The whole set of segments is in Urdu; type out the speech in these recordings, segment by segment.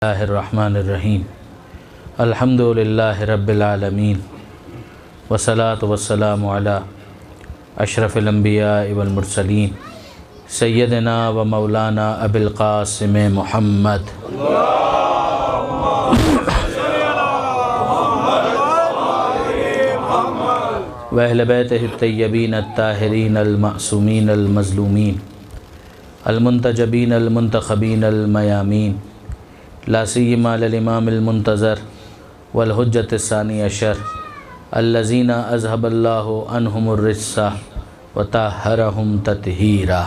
اللہ الرحمن الرحیم الحمدللہ رب العالمین والصلاة والسلام علی اشرف الانبیاء والمرسلین سیدنا و مولانا ابی القاسم محمد و اہل بیتہ الطیبین الطاہرین المعصومین المظلومین المنتجبین المنتخبین المیامین لا سیما للامام المنتظر والحجۃ الثانی عشر الذین اذهب اللہ عنہم الرجس وطہرہم تطہیرا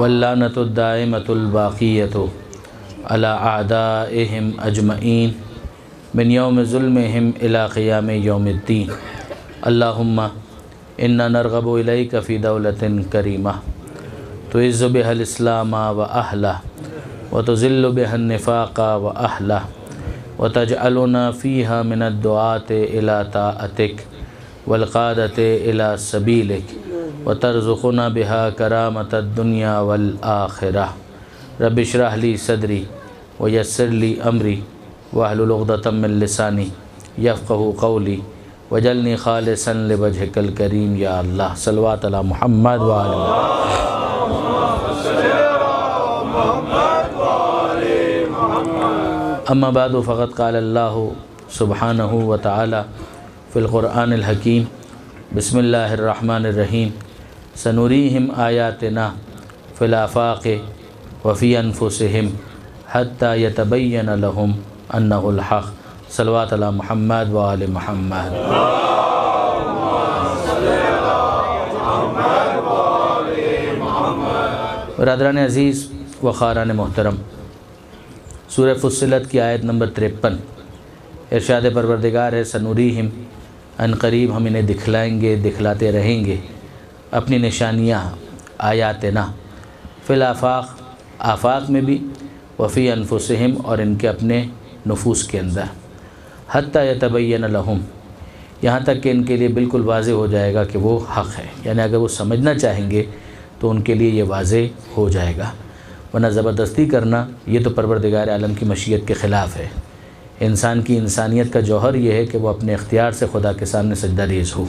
واللعنۃ الدائمۃ الباقیۃ علی اعدائہم اجمعین من یوم ظلمہم الی قیام یوم الدین اللہم انا نرغب الیک فی دولۃ کریمہ تعز بها الاسلام و اہلہ وتذل بها النفاق و اہلہ وتجعلنا فیہا من الدعاة الی طاعتک والقادة الی سبیلک وترزقنا بها کرامۃ الدنیا والآخرہ رب اشرح لی صدری ویسر لی امری واحلل عقدۃ من لسانی یفقہوا قولی وجلنی خالصا لوجہک الکریم یا اللہ صلوات علی محمد اما بعد فقد قال اللہ سبحانہ وتعالی فی القرآن الحکیم بسم اللہ الرحمن الرحیم سنریہم آیاتنا فی الآفاق وفی انفسہم حتی یتبین لہم انہ الحق صلوات علی محمد و آل محمد برادران عزیز و خاران محترم، سورہ فصلت کی آیت نمبر 53 ارشاد پروردگار ہے سنریہم، ان قریب ہم انہیں دکھلائیں گے، دکھلاتے رہیں گے اپنی نشانیاں آیاتنا فی الآفاق، آفاق میں بھی، وفی انفسہم اور ان کے اپنے نفوس کے اندر، حتی یتبین لہم یہاں تک کہ ان کے لیے بالکل واضح ہو جائے گا کہ وہ حق ہے، یعنی اگر وہ سمجھنا چاہیں گے تو ان کے لیے یہ واضح ہو جائے گا، ورنہ زبردستی کرنا یہ تو پروردگار عالم کی مشیت کے خلاف ہے۔ انسان کی انسانیت کا جوہر یہ ہے کہ وہ اپنے اختیار سے خدا کے سامنے سجدہ ریز ہو،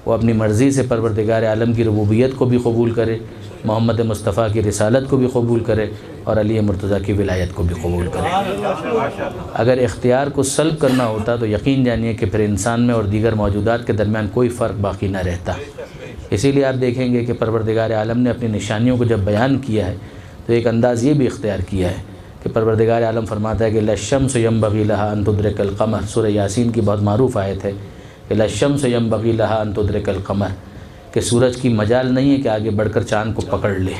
وہ اپنی مرضی سے پروردگار عالم کی ربوبیت کو بھی قبول کرے، محمد مصطفیٰ کی رسالت کو بھی قبول کرے اور علی مرتضیٰ کی ولایت کو بھی قبول کرے۔ اگر اختیار کو سلب کرنا ہوتا تو یقین جانیے کہ پھر انسان میں اور دیگر موجودات کے درمیان کوئی فرق باقی نہ رہتا۔ اسی لیے آپ دیکھیں گے کہ پروردگار عالم نے اپنی نشانیوں کو جب بیان کیا ہے تو ایک انداز یہ بھی اختیار کیا ہے کہ پروردگار عالم فرماتا ہے کہ لا الشمس ينبغي لها ان تدرك القمر، سورہ یاسین کی بہت معروف آیت ہے کہ لا الشمس ينبغي لها ان تدرك القمر، کہ سورج کی مجال نہیں ہے کہ آگے بڑھ کر چاند کو پکڑ لے،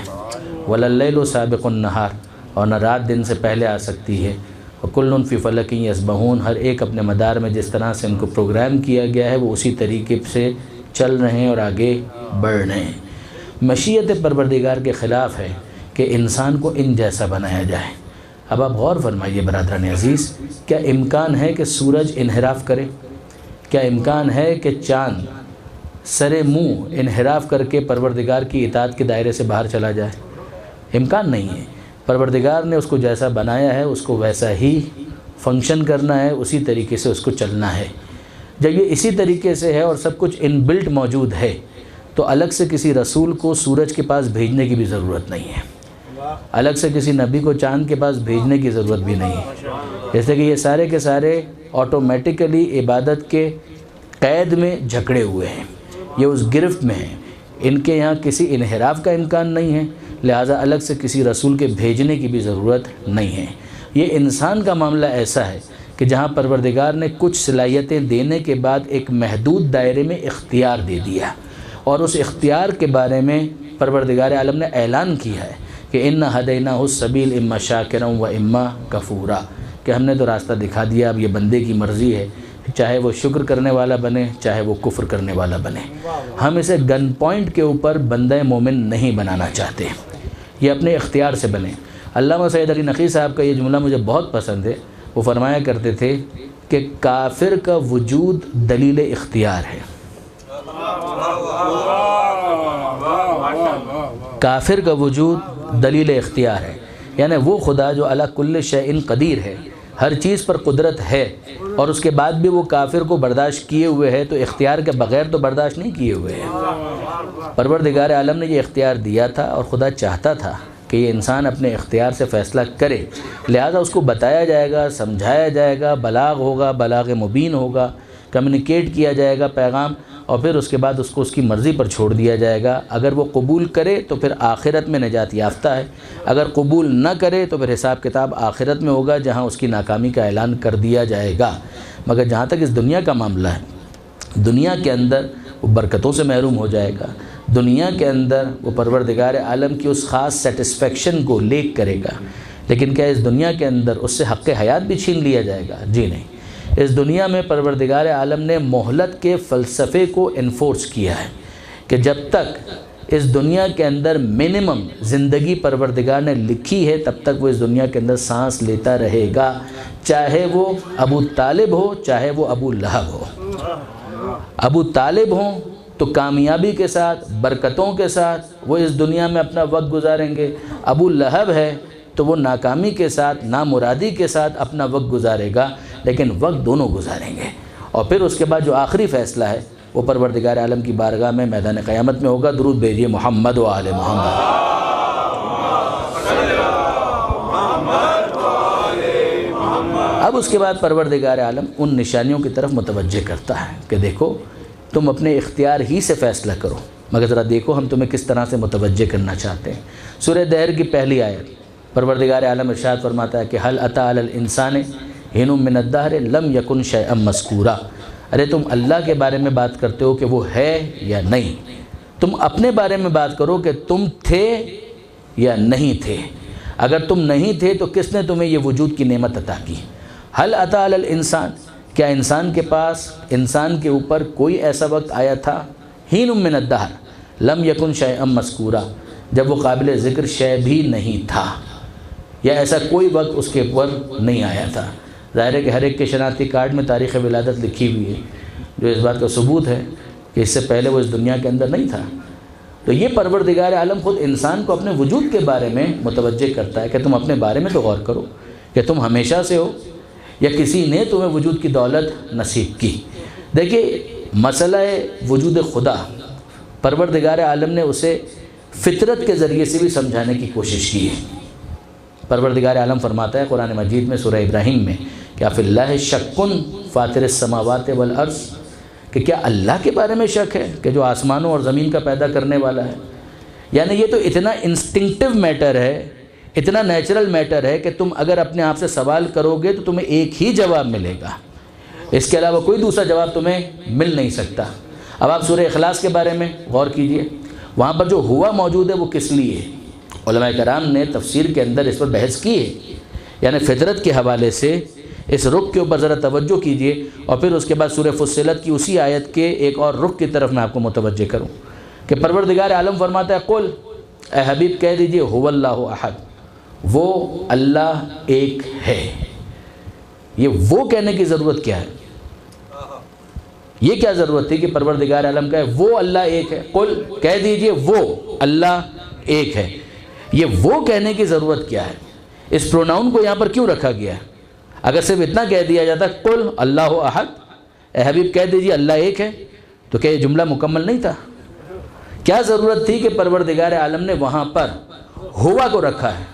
ولا اللیل سابق النہار، اور نہ رات دن سے پہلے آ سکتی ہے، وکل فی فلک یسبحون، ہر ایک اپنے مدار میں جس طرح سے ان کو پروگرام کیا گیا ہے وہ اسی طریقے سے چل رہے ہیں اور آگے بڑھ رہے ہیں۔ مشیت پروردگار کے خلاف ہے کہ انسان کو ان جیسا بنایا جائے۔ اب آپ غور فرمائیے برادران عزیز، کیا امکان ہے کہ سورج انحراف کرے؟ کیا امکان ہے کہ چاند سر منہ انحراف کر کے پروردگار کی اطاعت کے دائرے سے باہر چلا جائے؟ امکان نہیں ہے۔ پروردگار نے اس کو جیسا بنایا ہے اس کو ویسا ہی فنکشن کرنا ہے، اسی طریقے سے اس کو چلنا ہے۔ جب یہ اسی طریقے سے ہے اور سب کچھ ان بلٹ موجود ہے تو الگ سے کسی رسول کو سورج کے پاس بھیجنے کی بھی ضرورت نہیں ہے، الگ سے کسی نبی کو چاند کے پاس بھیجنے کی ضرورت بھی نہیں ہے، جیسے کہ یہ سارے کے سارے آٹومیٹیکلی عبادت کے قید میں جھکڑے ہوئے ہیں، یہ اس گرفت میں ہیں، ان کے یہاں کسی انحراف کا امکان نہیں ہے، لہٰذا الگ سے کسی رسول کے بھیجنے کی بھی ضرورت نہیں ہے۔ یہ انسان کا معاملہ ایسا ہے کہ جہاں پروردگار نے کچھ صلاحیتیں دینے کے بعد ایک محدود دائرے میں اختیار دے دیا، اور اس اختیار کے بارے میں پروردگار عالم نے اعلان کیا ہے کہ اِنَّا هَدَيْنَاهُ السَّبِيلَ إِمَّا شَاكِرًا وَإِمَّا كَفُورًا، کہ ہم نے تو راستہ دکھا دیا، اب یہ بندے کی مرضی ہے، چاہے وہ شکر کرنے والا بنے چاہے وہ کفر کرنے والا بنے۔ ہم اسے گن پوائنٹ کے اوپر بندہ مومن نہیں بنانا چاہتے، یہ اپنے اختیار سے بنے۔ علامہ سید علی نقی صاحب کا یہ جملہ مجھے بہت پسند ہے، وہ فرمایا کرتے تھے کہ کافر کا وجود دلیل اختیار ہے، کافر کا وجود دلیل اختیار ہے، یعنی وہ خدا جو علی کل شیء قدیر ہے، ہر چیز پر قدرت ہے، اور اس کے بعد بھی وہ کافر کو برداشت کیے ہوئے ہے، تو اختیار کے بغیر تو برداشت نہیں کیے ہوئے ہیں۔ پروردگار عالم نے یہ اختیار دیا تھا، اور خدا چاہتا تھا کہ یہ انسان اپنے اختیار سے فیصلہ کرے، لہذا اس کو بتایا جائے گا، سمجھایا جائے گا، بلاغ ہوگا، بلاغ مبین ہوگا، کمیونیکیٹ کیا جائے گا پیغام، اور پھر اس کے بعد اس کو اس کی مرضی پر چھوڑ دیا جائے گا۔ اگر وہ قبول کرے تو پھر آخرت میں نجات یافتہ ہے، اگر قبول نہ کرے تو پھر حساب کتاب آخرت میں ہوگا، جہاں اس کی ناکامی کا اعلان کر دیا جائے گا۔ مگر جہاں تک اس دنیا کا معاملہ ہے، دنیا کے اندر وہ برکتوں سے محروم ہو جائے گا، دنیا کے اندر وہ پروردگار عالم کی اس خاص سیٹسفیکشن کو لیک کرے گا، لیکن کیا اس دنیا کے اندر اس سے حق حیات بھی چھین لیا جائے گا؟ جی نہیں۔ اس دنیا میں پروردگار عالم نے مہلت کے فلسفے کو انفورس کیا ہے کہ جب تک اس دنیا کے اندر منیمم زندگی پروردگار نے لکھی ہے، تب تک وہ اس دنیا کے اندر سانس لیتا رہے گا، چاہے وہ ابو طالب ہو، چاہے وہ ابو لہب ہو۔ ابو طالب ہوں تو کامیابی کے ساتھ، برکتوں کے ساتھ وہ اس دنیا میں اپنا وقت گزاریں گے، ابو لہب ہے تو وہ ناکامی کے ساتھ، نامرادی کے ساتھ اپنا وقت گزارے گا، لیکن وقت دونوں گزاریں گے۔ اور پھر اس کے بعد جو آخری فیصلہ ہے وہ پروردگار عالم کی بارگاہ میں میدان قیامت میں ہوگا۔ درود بھیجیے محمد و آل محمد۔ اب اس کے بعد پروردگار عالم ان نشانیوں کی طرف متوجہ کرتا ہے کہ دیکھو تم اپنے اختیار ہی سے فیصلہ کرو، مگر ذرا دیکھو ہم تمہیں کس طرح سے متوجہ کرنا چاہتے ہیں۔ سورہ دہر کی پہلی آیت پروردگار عالم ارشاد فرماتا ہے کہ هل اتى على الانسان حين من الدهر لم يكن شيئا مذكورا۔ ارے تم اللہ کے بارے میں بات کرتے ہو کہ وہ ہے یا نہیں، تم اپنے بارے میں بات کرو کہ تم تھے یا نہیں تھے۔ اگر تم نہیں تھے تو کس نے تمہیں یہ وجود کی نعمت عطا کی؟ هل اتى على الانسان، کیا انسان کے پاس، انسان کے اوپر کوئی ایسا وقت آیا تھا؟ حين من الدهر لم يكن شيئا مذكورا، جب وہ قابل ذکر شے بھی نہیں تھا، یا ایسا کوئی وقت اس کے اوپر نہیں آیا تھا۔ ظاہر ہے کہ ہر ایک کے شناختی کارڈ میں تاریخ ولادت لکھی ہوئی ہے، جو اس بات کا ثبوت ہے کہ اس سے پہلے وہ اس دنیا کے اندر نہیں تھا۔ تو یہ پروردگار عالم خود انسان کو اپنے وجود کے بارے میں متوجہ کرتا ہے کہ تم اپنے بارے میں تو غور کرو کہ تم ہمیشہ سے ہو یا کسی نے تمہیں وجود کی دولت نصیب کی۔ دیکھیے مسئلہ وجود خدا پروردگار عالم نے اسے فطرت کے ذریعے سے بھی سمجھانے کی کوشش کی ہے۔ پروردگار عالم فرماتا ہے قرآن مجید میں سورہ ابراہیم میں کہ فی اللہ شک فاطر السماوات والارض، کہ کیا اللہ کے بارے میں شک ہے کہ جو آسمانوں اور زمین کا پیدا کرنے والا ہے؟ یعنی یہ تو اتنا انسٹنکٹیو میٹر ہے، اتنا نیچرل میٹر ہے کہ تم اگر اپنے آپ سے سوال کرو گے تو تمہیں ایک ہی جواب ملے گا، اس کے علاوہ کوئی دوسرا جواب تمہیں مل نہیں سکتا۔ اب آپ سورہ اخلاص کے بارے میں غور کیجئے، وہاں پر جو ہوا موجود ہے وہ کس لیے ہے؟ علماء کرام نے تفسیر کے اندر اس پر بحث کی ہے، یعنی فطرت کے حوالے سے اس رخ کے اوپر ذرا توجہ کیجئے، اور پھر اس کے بعد سورہ فصلت کی اسی آیت کے ایک اور رخ کی طرف میں آپ کو متوجہ کروں کہ پروردگار عالم فرماتا ہے قل، اے حبیب کہہ دیجئے هو اللہ احد، وہ اللہ ایک ہے۔ یہ وہ کہنے کی ضرورت کیا ہے؟ یہ کیا ضرورت تھی کہ پروردگار عالم کہے وہ اللہ ایک ہے؟ قل کہہ دیجئے وہ اللہ ایک ہے۔ یہ وہ کہنے کی ضرورت کیا ہے؟ اس پروناؤن کو یہاں پر کیوں رکھا گیا ہے؟ اگر صرف اتنا کہہ دیا جاتا قل اللہ احد، اے حبیب کہہ دیجئے اللہ ایک ہے، تو کیا یہ جملہ مکمل نہیں تھا؟ کیا ضرورت تھی کہ پروردگار عالم نے وہاں پر ہوا کو رکھا ہے،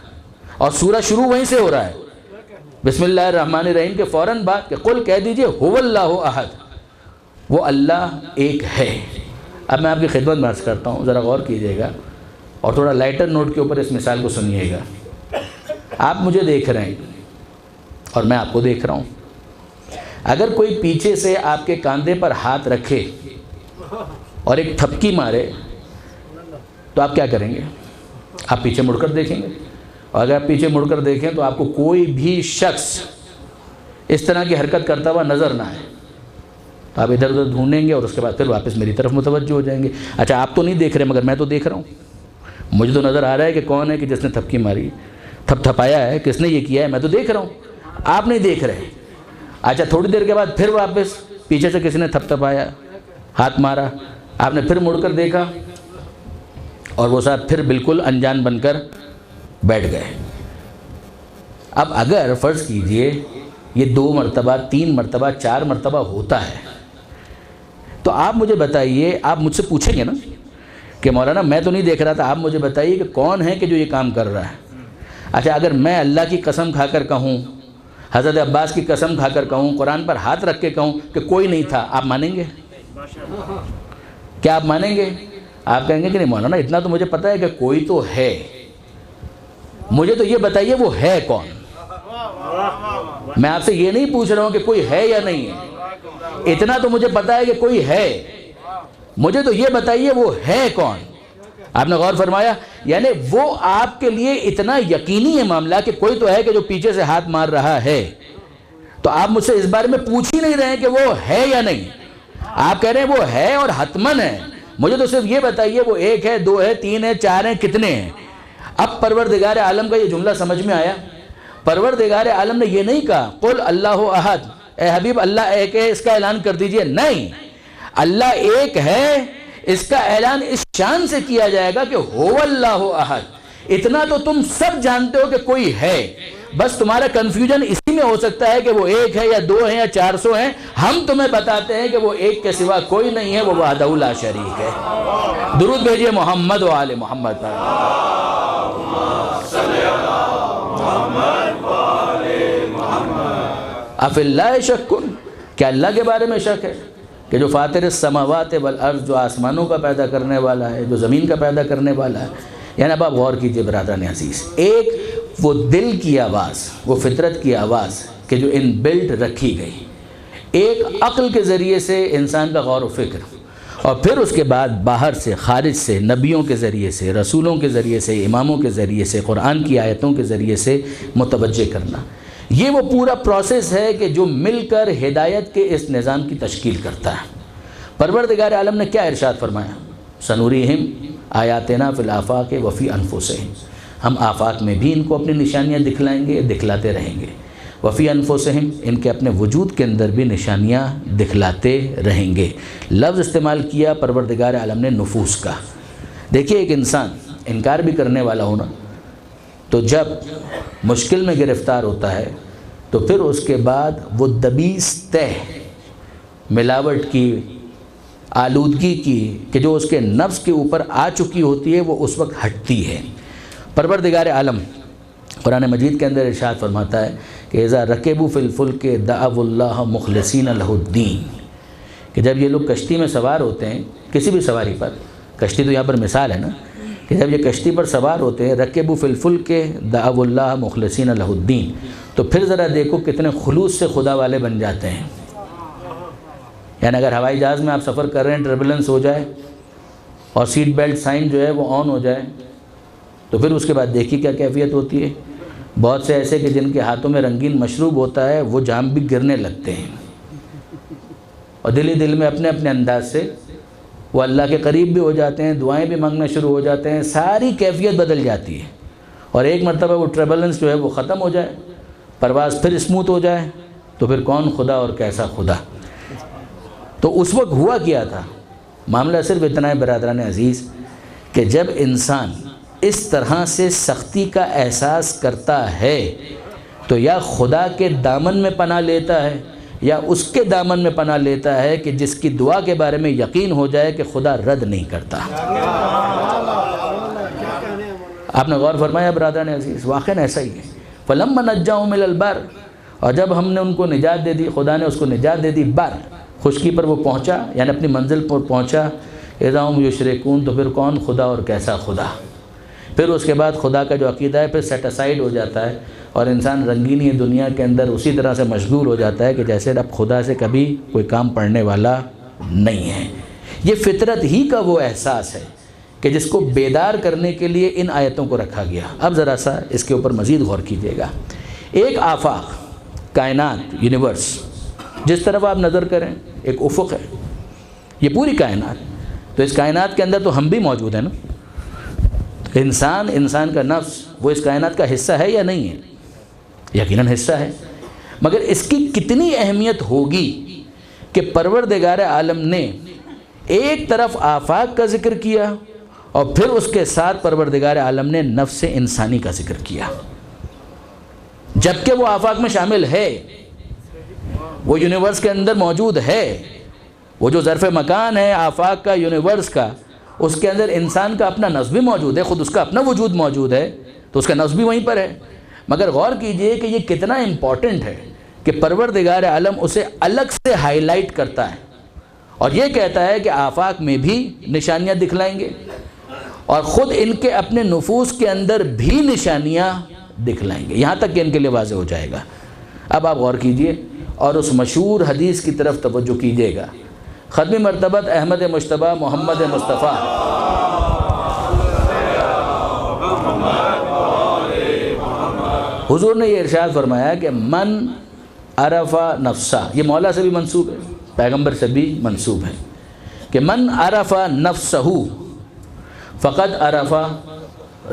اور سورہ شروع وہیں سے ہو رہا ہے بسم اللہ الرحمن الرحیم کے فوراً بعد کہ قل کہہ دیجئے هو اللہ احد، وہ اللہ ایک ہے۔ اب میں آپ کی خدمت میں عرض کرتا ہوں، ذرا غور کیجئے گا اور تھوڑا لائٹر نوٹ کے اوپر اس مثال کو سنیے گا۔ آپ مجھے دیکھ رہے ہیں اور میں آپ کو دیکھ رہا ہوں، اگر کوئی پیچھے سے آپ کے کاندھے پر ہاتھ رکھے اور ایک تھپکی مارے تو آپ کیا کریں گے؟ آپ پیچھے مڑ کر دیکھیں گے، اور اگر آپ پیچھے مڑ کر دیکھیں تو آپ کو کوئی بھی شخص اس طرح کی حرکت کرتا ہوا نظر نہ آئے، تو آپ ادھر ادھر ڈھونڈیں گے اور اس کے بعد پھر واپس میری طرف متوجہ ہو جائیں گے۔ اچھا آپ تو نہیں دیکھ رہے مگر میں تو دیکھ رہا ہوں، مجھے تو نظر آ رہا ہے کہ کون ہے کہ جس نے تھپکی ماری، تھپایا ہے، کس نے یہ کیا ہے، میں تو دیکھ رہا ہوں، آپ نہیں دیکھ رہے۔ اچھا تھوڑی دیر کے بعد پھر واپس پیچھے سے کسی نے تھپایا، ہاتھ مارا، آپ نے پھر مڑ کر دیکھا، اور وہ صاحب پھر بالکل انجان بن کر بیٹھ گئے۔ اب اگر فرض کیجئے یہ 2 مرتبہ 3 مرتبہ 4 مرتبہ ہوتا ہے تو آپ مجھے بتائیے، آپ مجھ سے پوچھیں گے نا کہ مولانا میں تو نہیں دیکھ رہا تھا، آپ مجھے بتائیے کہ کون ہے کہ جو یہ کام کر رہا ہے۔ اچھا اگر میں اللہ کی قسم کھا کر کہوں، حضرت عباس کی قسم کھا کر کہوں، قرآن پر ہاتھ رکھ کے کہوں کہ کوئی نہیں تھا، آپ مانیں گے؟ کیا آپ مانیں گے؟ آپ کہیں گے کہ نہیں مولانا اتنا تو مجھے پتہ ہے کہ کوئی تو ہے، مجھے تو یہ بتائیے وہ ہے کون۔ میں آپ سے یہ نہیں پوچھ رہا ہوں کہ کوئی ہے یا نہیں ہے، اتنا تو مجھے پتہ ہے کہ کوئی ہے، مجھے تو یہ بتائیے وہ ہے کون۔ آپ نے غور فرمایا؟ یعنی وہ آپ کے لیے اتنا یقینی ہے معاملہ کہ کوئی تو ہے کہ جو پیچھے سے ہاتھ مار رہا ہے، تو آپ مجھ سے اس بارے میں پوچھ ہی نہیں رہے ہیں کہ وہ ہے یا نہیں، آپ کہہ رہے ہیں وہ ہے اور حتماً ہے۔ مجھے تو صرف یہ بتائیے وہ 1 ہے 2 ہے 3 ہے 4 ہیں کتنے ہیں۔ اب پروردگار عالم کا یہ جملہ سمجھ میں آیا؟ پروردگار عالم نے یہ نہیں کہا قل اللہ احد، اے حبیب اللہ ایک ہے اس کا اعلان کر دیجئے، نہیں، اللہ ایک ہے اس کا اعلان اس شان سے کیا جائے گا کہ هو اللہ احد۔ اتنا تو تم سب جانتے ہو کہ کوئی ہے، بس تمہارا کنفیوژن اسی میں ہو سکتا ہے کہ وہ 1 ہے یا 2 ہے یا 400 ہیں، ہم تمہیں بتاتے ہیں کہ وہ ایک کے سوا کوئی نہیں ہے، وہ وحدہ لا شریک ہے۔ درود بھیجئے محمد و آل محمد۔ افی اللہ شک، کیا اللہ کے بارے میں شک ہے کہ جو فاطر السماوات والارض، جو آسمانوں کا پیدا کرنے والا ہے، جو زمین کا پیدا کرنے والا ہے۔ یعنی اب آپ غور کیجئے برادران عزیز، ایک وہ دل کی آواز، وہ فطرت کی آواز کہ جو ان بلٹ رکھی گئی، ایک عقل کے ذریعے سے انسان کا غور و فکر، اور پھر اس کے بعد باہر سے خارج سے نبیوں کے ذریعے سے، رسولوں کے ذریعے سے، اماموں کے ذریعے سے، قرآن کی آیتوں کے ذریعے سے متوجہ کرنا، یہ وہ پورا پروسیس ہے کہ جو مل کر ہدایت کے اس نظام کی تشکیل کرتا ہے۔ پروردگار عالم نے کیا ارشاد فرمایا؟ سنوریہم آیاتنا فی الآفاق وفی انفسہم، ہم آفاق میں بھی ان کو اپنی نشانیاں دکھلائیں گے، دکھلاتے رہیں گے، وفی انفسہم، ان کے اپنے وجود کے اندر بھی نشانیاں دکھلاتے رہیں گے۔ لفظ استعمال کیا پروردگار عالم نے نفوس کا۔ دیکھیے ایک انسان انکار بھی کرنے والا ہونا، تو جب مشکل میں گرفتار ہوتا ہے تو پھر اس کے بعد وہ دبیس تہ ملاوٹ کی، آلودگی کی کہ جو اس کے نفس کے اوپر آ چکی ہوتی ہے وہ اس وقت ہٹتی ہے۔ پروردگار عالم قرآن مجید کے اندر ارشاد فرماتا ہے کہ اذا رکبوا فی الفلک دعوا اللہ مخلصین لہ الدین، کہ جب یہ لوگ کشتی میں سوار ہوتے ہیں، کسی بھی سواری پر، کشتی تو یہاں پر مثال ہے نا، کہ جب یہ کشتی پر سوار ہوتے ہیں رکبوا فی الفلک دعوا اللہ مخلصین لہ الدین، تو پھر ذرا دیکھو کتنے خلوص سے خدا والے بن جاتے ہیں۔ یعنی اگر ہوائی جہاز میں آپ سفر کر رہے ہیں، ٹربولنس ہو جائے اور سیٹ بیلٹ سائن جو ہے وہ آن ہو جائے، تو پھر اس کے بعد دیکھیے کیا کیفیت ہوتی ہے۔ بہت سے ایسے کہ جن کے ہاتھوں میں رنگین مشروب ہوتا ہے وہ جام بھی گرنے لگتے ہیں، اور دل ہی دل میں اپنے اپنے انداز سے وہ اللہ کے قریب بھی ہو جاتے ہیں، دعائیں بھی مانگنا شروع ہو جاتے ہیں، ساری کیفیت بدل جاتی ہے۔ اور ایک مرتبہ وہ ٹربولنس جو ہے وہ ختم ہو جائے، پرواز پھر اسموتھ ہو جائے، تو پھر کون خدا اور کیسا خدا۔ تو اس وقت ہوا کیا تھا؟ معاملہ صرف اتنا ہے برادران عزیز کہ جب انسان اس طرح سے سختی کا احساس کرتا ہے تو یا خدا کے دامن میں پناہ لیتا ہے یا اس کے دامن میں پناہ لیتا ہے کہ جس کی دعا کے بارے میں یقین ہو جائے کہ خدا رد نہیں کرتا۔ آپ نے غور فرمایا برادران عزیز، واقعاً ایسا ہی ہے۔ فَلَمَّا نَجَّاهُمْ إِلَى الْبَرِّ، اور جب ہم نے ان کو نجات دے دی، خدا نے اس کو نجات دے دی، بر خشکی پر وہ پہنچا، یعنی اپنی منزل پر پہنچا، اِذَا هُمْ يُشْرِكُونَ، تو پھر کون خدا اور کیسا خدا۔ پھر اس کے بعد خدا کا جو عقیدہ ہے پھر سیٹ اسائیڈ ہو جاتا ہے، اور انسان رنگینی دنیا کے اندر اسی طرح سے مشغول ہو جاتا ہے کہ جیسے اب خدا سے کبھی کوئی کام پڑنے والا نہیں ہے۔ یہ فطرت ہی کا وہ احساس ہے کہ جس کو بیدار کرنے کے لیے ان آیتوں کو رکھا گیا۔ اب ذرا سا اس کے اوپر مزید غور کیجیے گا۔ ایک آفاق، کائنات، یونیورس، جس طرف آپ نظر کریں ایک افق ہے، یہ پوری کائنات، تو اس کائنات کے اندر تو ہم بھی موجود ہیں نا۔ انسان کا نفس وہ اس کائنات کا حصہ ہے یا نہیں ہے؟ یقیناً حصہ ہے، مگر اس کی کتنی اہمیت ہوگی کہ پروردگار عالم نے ایک طرف آفاق کا ذکر کیا اور پھر اس کے ساتھ پروردگار عالم نے نفس انسانی کا ذکر کیا، جبکہ وہ آفاق میں شامل ہے، وہ یونیورس کے اندر موجود ہے، وہ جو ظرف مکان ہے آفاق کا، یونیورس کا، اس کے اندر انسان کا اپنا نفس بھی موجود ہے، خود اس کا اپنا وجود موجود ہے، تو اس کا نفس بھی وہیں پر ہے۔ مگر غور کیجئے کہ یہ کتنا امپورٹنٹ ہے کہ پروردگار عالم اسے الگ سے ہائی لائٹ کرتا ہے اور یہ کہتا ہے کہ آفاق میں بھی نشانیاں دکھلائیں گے اور خود ان کے اپنے نفوس کے اندر بھی نشانیاں دکھلائیں گے، یہاں تک کہ ان کے لیے واضح ہو جائے گا۔ اب آپ غور کیجئے اور اس مشہور حدیث کی طرف توجہ کیجئے گا، ختم مرتبت احمد مجتبیٰ محمد مصطفیٰ حضور نے یہ ارشاد فرمایا کہ من عرف نفسہ، یہ مولا سے بھی منسوب ہے، پیغمبر سے بھی منسوب ہے، کہ من عرف نفسہ فقد عرف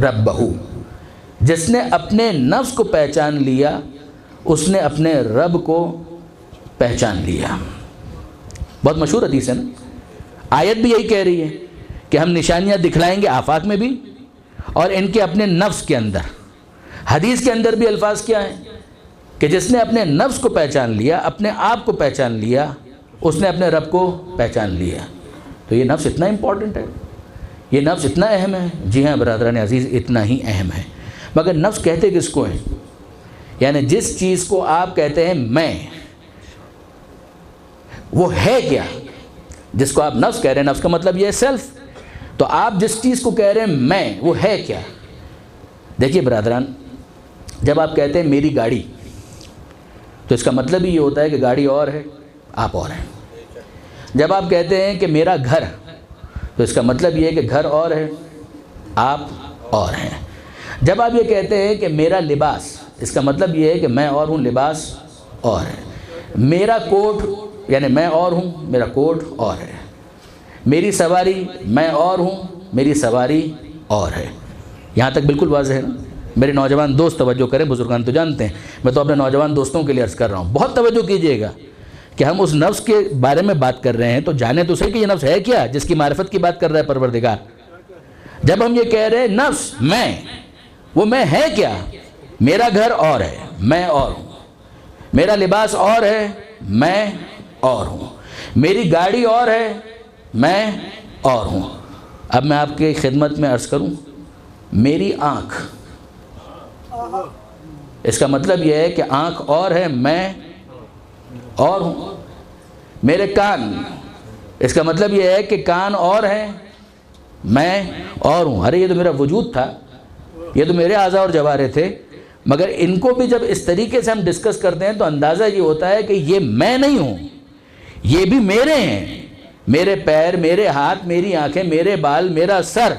ربہ، جس نے اپنے نفس کو پہچان لیا اس نے اپنے رب کو پہچان لیا۔ بہت مشہور حدیث ہے نا، آیت بھی یہی کہہ رہی ہے کہ ہم نشانیاں دکھلائیں گے آفاق میں بھی اور ان کے اپنے نفس کے اندر۔ حدیث کے اندر بھی الفاظ کیا ہیں کہ جس نے اپنے نفس کو پہچان لیا، اپنے آپ کو پہچان لیا، اس نے اپنے رب کو پہچان لیا۔ تو یہ نفس اتنا امپورٹنٹ ہے، یہ نفس اتنا اہم ہے، جی ہاں برادران عزیز اتنا ہی اہم ہے۔ مگر نفس کہتے کس کو ہیں؟ یعنی جس چیز کو آپ کہتے ہیں میں، وہ ہے کیا؟ جس کو آپ نفس کہہ رہے ہیں، نفس کا مطلب یہ ہے سیلف، تو آپ جس چیز کو کہہ رہے ہیں میں، وہ ہے کیا؟ دیکھیے برادران، جب آپ کہتے ہیں میری گاڑی تو اس کا مطلب ہی یہ ہوتا ہے کہ گاڑی اور ہے، آپ اور ہیں۔ جب آپ کہتے ہیں کہ میرا گھر تو اس کا مطلب یہ ہے کہ گھر اور ہے، آپ اور ہیں۔ جب آپ یہ کہتے ہیں کہ میرا لباس، اس کا مطلب یہ ہے کہ میں اور ہوں، لباس اور ہے۔ میرا کوٹ یعنی میں اور ہوں، میرا کوٹ اور ہے۔ میری سواری، میں اور ہوں، میری سواری اور ہے۔ یہاں تک بالکل واضح ہے نا؟ میرے نوجوان دوست توجہ کریں، بزرگان تو جانتے ہیں، میں تو اپنے نوجوان دوستوں کے لیے عرض کر رہا ہوں، بہت توجہ کیجئے گا کہ ہم اس نفس کے بارے میں بات کر رہے ہیں تو جانیں تو صحیح کہ یہ نفس ہے کیا جس کی معرفت کی بات کر رہا ہے پروردگار۔ جب ہم یہ کہہ رہے ہیں نفس میں، وہ میں ہے کیا؟ میرا گھر اور ہے، میں اور ہوں۔ میرا لباس اور ہے، میں اور ہوں۔ میری گاڑی اور ہے، میں اور ہوں۔ اب میں آپ کی خدمت میں عرض کروں، میری آنکھ، اس کا مطلب یہ ہے کہ آنکھ اور ہے، میں اور ہوں۔ میرے کان، اس کا مطلب یہ ہے کہ کان اور ہیں، میں اور ہوں۔ ارے یہ تو میرا وجود تھا، یہ تو میرے اعضاء اور جوارح تھے، مگر ان کو بھی جب اس طریقے سے ہم ڈسکس کرتے ہیں تو اندازہ یہ ہوتا ہے کہ یہ میں نہیں ہوں، یہ بھی میرے ہیں۔ میرے پیر، میرے ہاتھ، میری آنکھیں، میرے بال، میرا سر،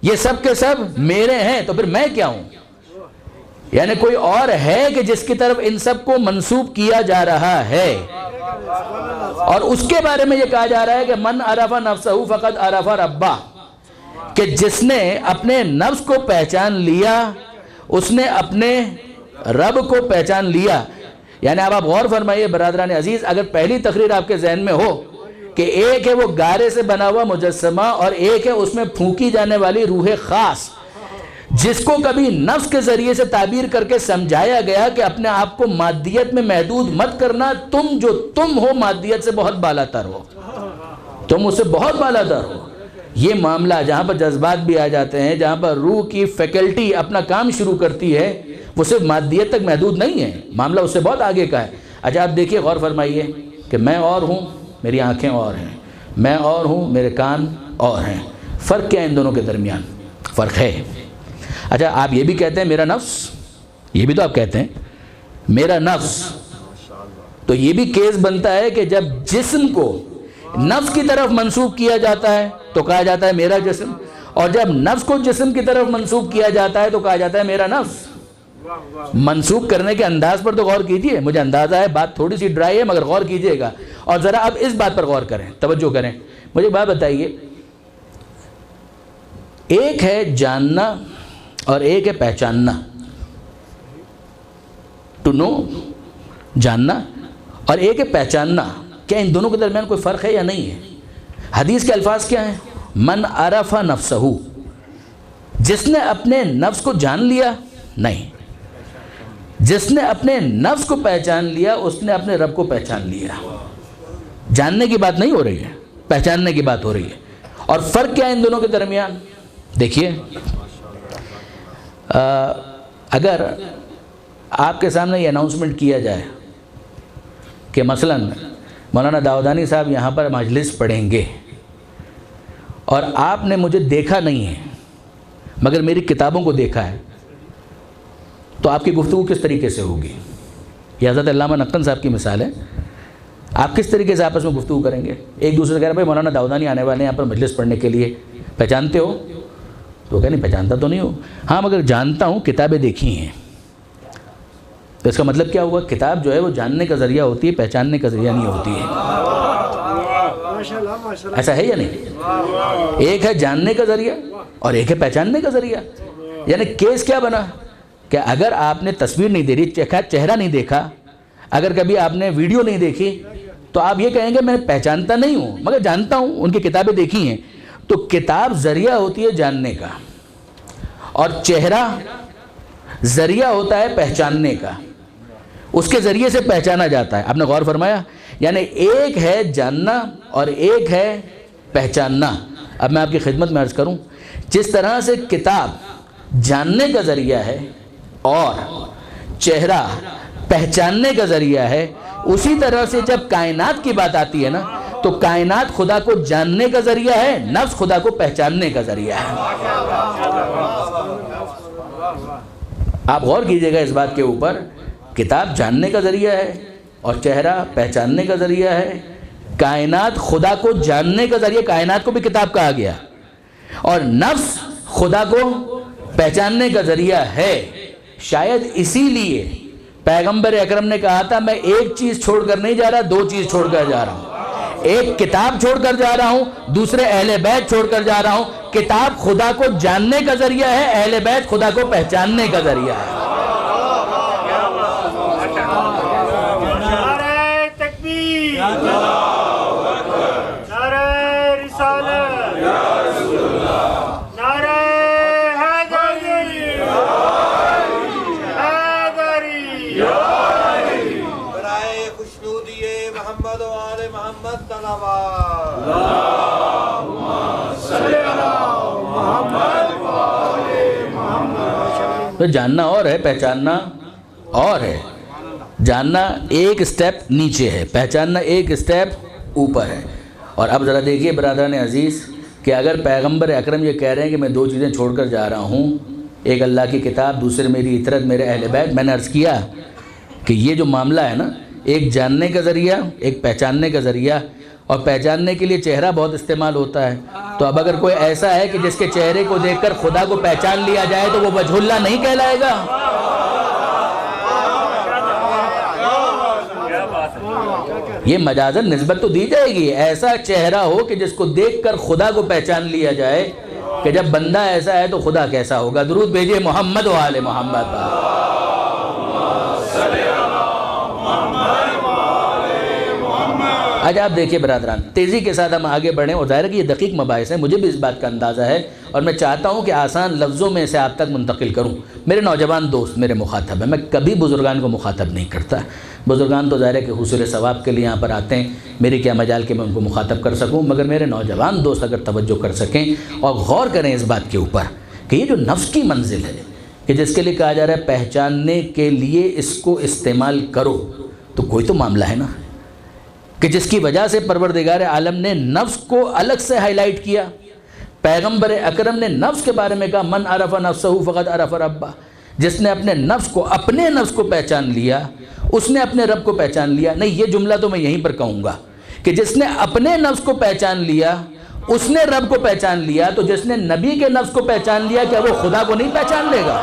یہ سب کے سب میرے ہیں، تو پھر میں کیا ہوں؟ یعنی کوئی اور ہے کہ جس کی طرف ان سب کو منسوب کیا جا رہا ہے، اور اس کے بارے میں یہ کہا جا رہا ہے کہ من عرف نفسہ فقد عرف ربہ، کہ جس نے اپنے نفس کو پہچان لیا اس نے اپنے رب کو پہچان لیا۔ یعنی اب آپ غور فرمائیے برادران عزیز، اگر پہلی تقریر آپ کے ذہن میں ہو کہ ایک ہے وہ گارے سے بنا ہوا مجسمہ اور ایک ہے اس میں پھونکی جانے والی روح خاص، جس کو کبھی نفس کے ذریعے سے تعبیر کر کے سمجھایا گیا کہ اپنے آپ کو مادیت میں محدود مت کرنا، تم جو تم ہو مادیت سے بہت بالا تر ہو، تم اس سے بہت بالا تر ہو۔ یہ معاملہ جہاں پر جذبات بھی آ جاتے ہیں، جہاں پر روح کی فیکلٹی اپنا کام شروع کرتی ہے، وہ صرف مادیت تک محدود نہیں ہے، معاملہ اس سے بہت آگے کا ہے۔ اچھا آپ دیکھیے، غور فرمائیے کہ میں اور ہوں، میری آنکھیں اور ہیں، میں اور ہوں، میرے کان اور ہیں۔ فرق کیا ہے ان دونوں کے درمیان؟ فرق ہے۔ اچھا آپ یہ بھی کہتے ہیں میرا نفس، یہ بھی تو آپ کہتے ہیں میرا نفس، تو یہ بھی کیس بنتا ہے کہ جب جسم کو نفس کی طرف منسوب کیا جاتا ہے تو کہا جاتا ہے میرا جسم، اور جب نفس کو جسم کی طرف منسوب کیا جاتا ہے تو کہا جاتا ہے میرا نفس۔ منسوب کرنے کے انداز پر تو غور کیجئے، مجھے اندازہ ہے بات تھوڑی سی ڈرائی ہے مگر غور کیجئے گا، اور ذرا اب اس بات پر غور کریں، توجہ کریں۔ مجھے بات بتائیے، ایک ہے جاننا اور ایک ہے پہچاننا، ٹو نو، جاننا، اور ایک ہے پہچاننا۔ کیا ان دونوں کے درمیان کوئی فرق ہے یا نہیں ہے؟ حدیث کے الفاظ کیا ہیں؟ من عرف نفسہ، جس نے اپنے نفس کو جان لیا، نہیں، جس نے اپنے نفس کو پہچان لیا اس نے اپنے رب کو پہچان لیا۔ جاننے کی بات نہیں ہو رہی ہے، پہچاننے کی بات ہو رہی ہے۔ اور فرق کیا ہے ان دونوں کے درمیان؟ دیکھیے، اگر آپ کے سامنے یہ اناؤنسمنٹ کیا جائے کہ مثلاً مولانا داؤدانی صاحب یہاں پر مجلس پڑھیں گے اور آپ نے مجھے دیکھا نہیں ہے مگر میری کتابوں کو دیکھا ہے، تو آپ کی گفتگو کس طریقے سے ہوگی؟ یہ حضرت علامہ نقطن صاحب کی مثال ہے۔ آپ کس طریقے سے آپس میں گفتگو کریں گے؟ ایک دوسرے سے کہہ رہے بھائی مولانا داؤدانی آنے والے ہیں یہاں پر مجلس پڑھنے کے لیے، پہچانتے ہو؟ تو کہہ نہیں پہچانتا تو نہیں ہو، ہاں مگر جانتا ہوں، کتابیں دیکھی ہیں۔ تو اس کا مطلب کیا ہوا؟ کتاب جو ہے وہ جاننے کا ذریعہ ہوتی ہے، پہچاننے کا ذریعہ نہیں ہوتی ہے۔ ایسا ہے یا نہیں؟ ایک ہے جاننے کا ذریعہ اور ایک ہے پہچاننے کا ذریعہ۔ یعنی کیس کیا بنا کہ اگر آپ نے تصویر نہیں دے رہی، چہرہ نہیں دیکھا، اگر کبھی آپ نے ویڈیو نہیں دیکھی، تو آپ یہ کہیں گے میں پہچانتا نہیں ہوں مگر جانتا ہوں، ان کی کتابیں دیکھی ہیں۔ تو کتاب ذریعہ ہوتی ہے جاننے کا اور چہرہ ذریعہ ہوتا ہے پہچاننے کا، اس کے ذریعے سے پہچانا جاتا ہے۔ آپ نے غور فرمایا؟ یعنی ایک ہے جاننا اور ایک ہے پہچاننا۔ اب میں آپ کی خدمت میں عرض کروں، جس طرح سے کتاب جاننے کا ذریعہ ہے اور چہرہ پہچاننے کا ذریعہ ہے، اسی طرح سے جب کائنات کی بات آتی ہے نا، تو کائنات خدا کو جاننے کا ذریعہ ہے، نفس خدا کو پہچاننے کا ذریعہ ہے۔ آپ غور کیجئے گا اس بات کے اوپر، کتاب جاننے کا ذریعہ ہے اور چہرہ پہچاننے کا ذریعہ ہے۔ کائنات خدا کو جاننے کا ذریعہ، کائنات کو بھی کتاب کہا گیا، اور نفس خدا کو پہچاننے کا ذریعہ ہے۔ شاید اسی لیے پیغمبر اکرم نے کہا تھا میں ایک چیز چھوڑ کر نہیں جا رہا، دو چیز چھوڑ کر جا رہا ہوں۔ ایک کتاب چھوڑ کر جا رہا ہوں، دوسرے اہل بیت چھوڑ کر جا رہا ہوں۔ کتاب خدا کو جاننے کا ذریعہ ہے، اہل بیت خدا کو پہچاننے کا ذریعہ ہے۔ نعرہ تکبیر، نعرہ رسالت، نعرہ حیدری، حیدری، برائے خوشنودی محمد و آل محمد صلوات۔ تو جاننا اور ہے، پہچاننا اور ہے۔ جاننا ایک سٹیپ نیچے ہے، پہچاننا ایک سٹیپ اوپر ہے۔ اور اب ذرا دیکھیے برادران عزیز کہ اگر پیغمبر اکرم یہ کہہ رہے ہیں کہ میں دو چیزیں چھوڑ کر جا رہا ہوں، ایک اللہ کی کتاب، دوسرے میری اطرت، میرے اہل بیت، میں نے عرض کیا کہ یہ جو معاملہ ہے نا، ایک جاننے کا ذریعہ، ایک پہچاننے کا ذریعہ، اور پہچاننے کے لیے چہرہ بہت استعمال ہوتا ہے۔ تو اب اگر کوئی ایسا ہے کہ جس کے چہرے کو دیکھ کر خدا کو پہچان لیا جائے تو وہ وجہ اللہ نہیں کہلائے گا؟ یہ مجازن نسبت تو دی جائے گی، ایسا چہرہ ہو کہ جس کو دیکھ کر خدا کو پہچان لیا جائے کہ جب بندہ ایسا ہے تو خدا کیسا ہوگا۔ درود بھیجئے محمد و آل محمد۔ آج آپ دیکھیں برادران، تیزی کے ساتھ ہم آگے بڑھیں، اور ظاہر ہے کہ یہ دقیق مباحث ہیں، مجھے بھی اس بات کا اندازہ ہے، اور میں چاہتا ہوں کہ آسان لفظوں میں اسے آپ تک منتقل کروں۔ میرے نوجوان دوست میرے مخاطب ہیں، میں کبھی بزرگان کو مخاطب نہیں کرتا۔ بزرگان تو ظاہر ہے کہ حصول ثواب کے لیے یہاں پر آتے ہیں، میری کیا مجال کہ میں ان کو مخاطب کر سکوں، مگر میرے نوجوان دوست اگر توجہ کر سکیں اور غور کریں اس بات کے اوپر کہ یہ جو نفس کی منزل ہے کہ جس کے لیے کہا جا رہا ہے پہچاننے کے لیے اس کو استعمال کرو، تو کوئی تو معاملہ ہے نا کہ جس کی وجہ سے پروردگار عالم نے نفس کو الگ سے ہائی لائٹ کیا۔ پیغمبر اکرم نے نفس کے بارے میں کہا من عرف نفسہ فقد عرف ربہ، جس نے اپنے نفس کو پہچان لیا اس نے اپنے رب کو پہچان لیا۔ نہیں، یہ جملہ تو میں یہیں پر کہوں گا کہ جس نے اپنے نفس کو پہچان لیا اس نے رب کو پہچان لیا، تو جس نے نبی کے نفس کو پہچان لیا کیا وہ خدا کو نہیں پہچان لے گا؟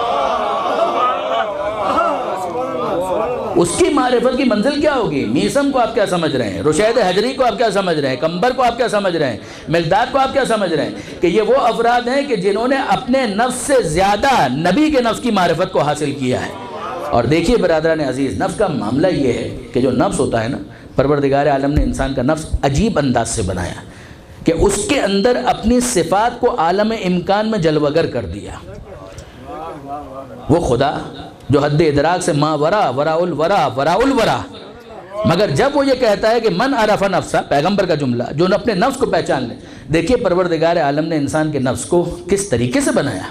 اس کی معرفت کی منزل کیا ہوگی؟ میسم کو آپ کیا سمجھ رہے ہیں؟ رشید حجری کو آپ کیا سمجھ رہے ہیں؟ کمبر کو آپ کیا سمجھ رہے ہیں؟ مقداد کو آپ کیا سمجھ رہے ہیں؟ کہ یہ وہ افراد ہیں کہ جنہوں نے اپنے نفس سے زیادہ نبی کے نفس کی معرفت کو حاصل کیا ہے۔ اور دیکھیے برادران عزیز، نفس کا معاملہ یہ ہے کہ جو نفس ہوتا ہے نا، پروردگار عالم نے انسان کا نفس عجیب انداز سے بنایا۔ کہ اس کے اندر اپنی صفات کو عالم امکان میں جلوگر کر دیا. وہ خدا جو حد ادراک سے ما ورا وراء الورا وراء الورا، مگر جب وہ یہ کہتا ہے کہ من عرف نفسا، پیغمبر کا جملہ، جو اپنے نفس کو پہچان لے. دیکھیے پروردگار عالم نے انسان کے نفس کو کس طریقے سے بنایا.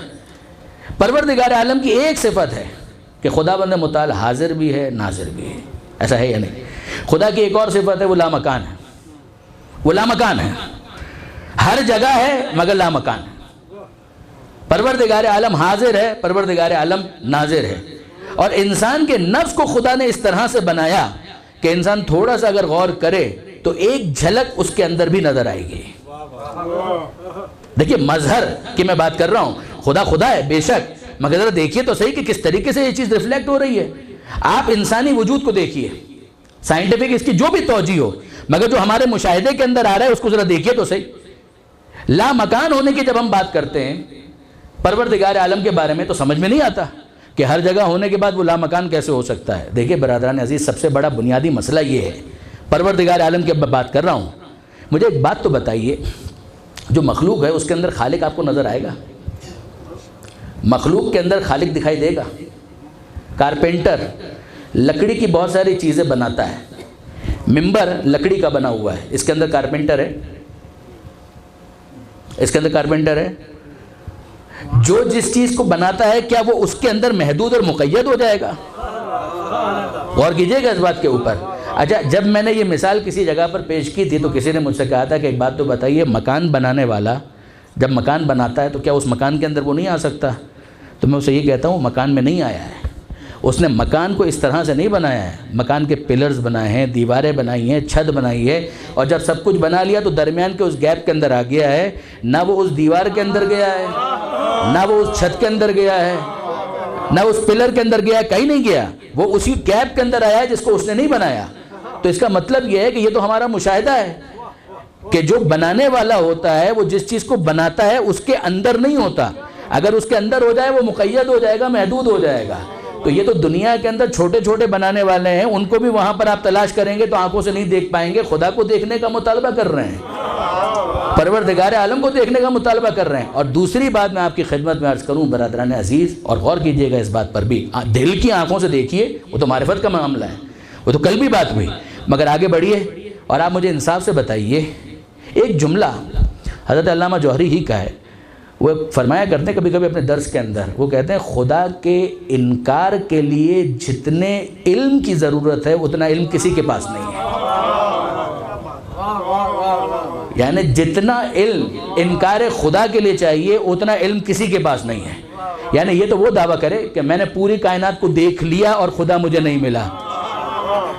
پروردگار عالم کی ایک صفت ہے کہ خدا بند متعال حاضر بھی ہے ناظر بھی ہے. ایسا ہے یا نہیں؟ خدا کی ایک اور صفت ہے، وہ لامکان ہے. وہ لامکان ہے، ہر جگہ ہے مگر لامکان ہے. پروردگار عالم حاضر ہے، پروردگار عالم ناظر ہے. اور انسان کے نفس کو خدا نے اس طرح سے بنایا کہ انسان تھوڑا سا اگر غور کرے تو ایک جھلک اس کے اندر بھی نظر آئے گی. دیکھیے مظہر کی میں بات کر رہا ہوں، خدا ہے بے شک، مگر ذرا دیکھیے تو صحیح کہ کس طریقے سے یہ چیز ریفلیکٹ ہو رہی ہے. آپ انسانی وجود کو دیکھیے، سائنٹیفک اس کی جو بھی توجہ ہو، مگر جو ہمارے مشاہدے کے اندر آ رہا ہے اس کو ذرا دیکھیے تو صحیح. لامکان ہونے کی جب ہم بات کرتے ہیں پروردگار عالم کے بارے میں تو سمجھ میں نہیں آتا کہ ہر جگہ ہونے کے بعد وہ لامکان کیسے ہو سکتا ہے. دیکھیے برادران عزیز، سب سے بڑا بنیادی مسئلہ یہ ہے، پروردگار عالم کی بات کر رہا ہوں. مجھے ایک بات تو بتائیے، جو مخلوق ہے اس کے اندر خالق آپ کو نظر آئے گا؟ مخلوق کے اندر خالق دکھائی دے گا؟ کارپینٹر لکڑی کی بہت ساری چیزیں بناتا ہے. ممبر لکڑی کا بنا ہوا ہے، اس کے اندر کارپینٹر ہے؟ اس کے اندر کارپینٹر ہے؟ جو جس چیز کو بناتا ہے کیا وہ اس کے اندر محدود اور مقید ہو جائے گا؟ غور کیجئے گا اس بات کے اوپر. اچھا، جب میں نے یہ مثال کسی جگہ پر پیش کی تھی تو کسی نے مجھ سے کہا تھا کہ ایک بات تو بتائیے، مکان بنانے والا جب مکان بناتا ہے تو کیا اس مکان کے اندر وہ نہیں آ سکتا؟ تو میں اسے یہ کہتا ہوں مکان میں نہیں آیا ہے. اس نے مکان کو اس طرح سے نہیں بنایا ہے. مکان کے پلرز بنائے ہیں، دیواریں بنائی ہیں، چھت بنائی ہے، اور جب سب کچھ بنا لیا تو درمیان کے اس گیپ کے اندر آ گیا ہے. نہ وہ اس دیوار کے اندر گیا ہے، نہ وہ اس چھت کے اندر گیا ہے، نہ اس پلر کے اندر گیا ہے، کہیں نہیں گیا. وہ اسی گیپ کے اندر آیا ہے جس کو اس نے نہیں بنایا. تو اس کا مطلب یہ ہے کہ یہ تو ہمارا مشاہدہ ہے کہ جو بنانے والا ہوتا ہے وہ جس چیز کو بناتا ہے اس کے اندر نہیں ہوتا. اگر اس کے اندر ہو جائے وہ مقید ہو جائے گا، محدود ہو جائے گا. تو یہ تو دنیا کے اندر چھوٹے چھوٹے بنانے والے ہیں، ان کو بھی وہاں پر آپ تلاش کریں گے تو آنکھوں سے نہیں دیکھ پائیں گے. خدا کو دیکھنے کا مطالبہ کر رہے ہیں، پروردگار عالم کو دیکھنے کا مطالبہ کر رہے ہیں. اور دوسری بات میں آپ کی خدمت میں عرض کروں برادران عزیز، اور غور کیجئے گا اس بات پر بھی، دل کی آنکھوں سے دیکھیے، وہ تو معرفت کا معاملہ ہے، وہ تو کل بھی بات ہوئی. مگر آگے بڑھیے اور آپ مجھے انصاف سے بتائیے، ایک جملہ حضرت علامہ جوہری ہی کا ہے. وہ فرمایا کرتے ہیں کبھی کبھی اپنے درس کے اندر، وہ کہتے ہیں خدا کے انکار کے لیے جتنے علم کی ضرورت ہے اتنا علم کسی کے پاس نہیں ہے. یعنی جتنا علم انکار خدا کے لیے چاہیے اتنا علم کسی کے پاس نہیں ہے. یعنی یہ تو وہ دعویٰ کرے کہ میں نے پوری کائنات کو دیکھ لیا اور خدا مجھے نہیں ملا.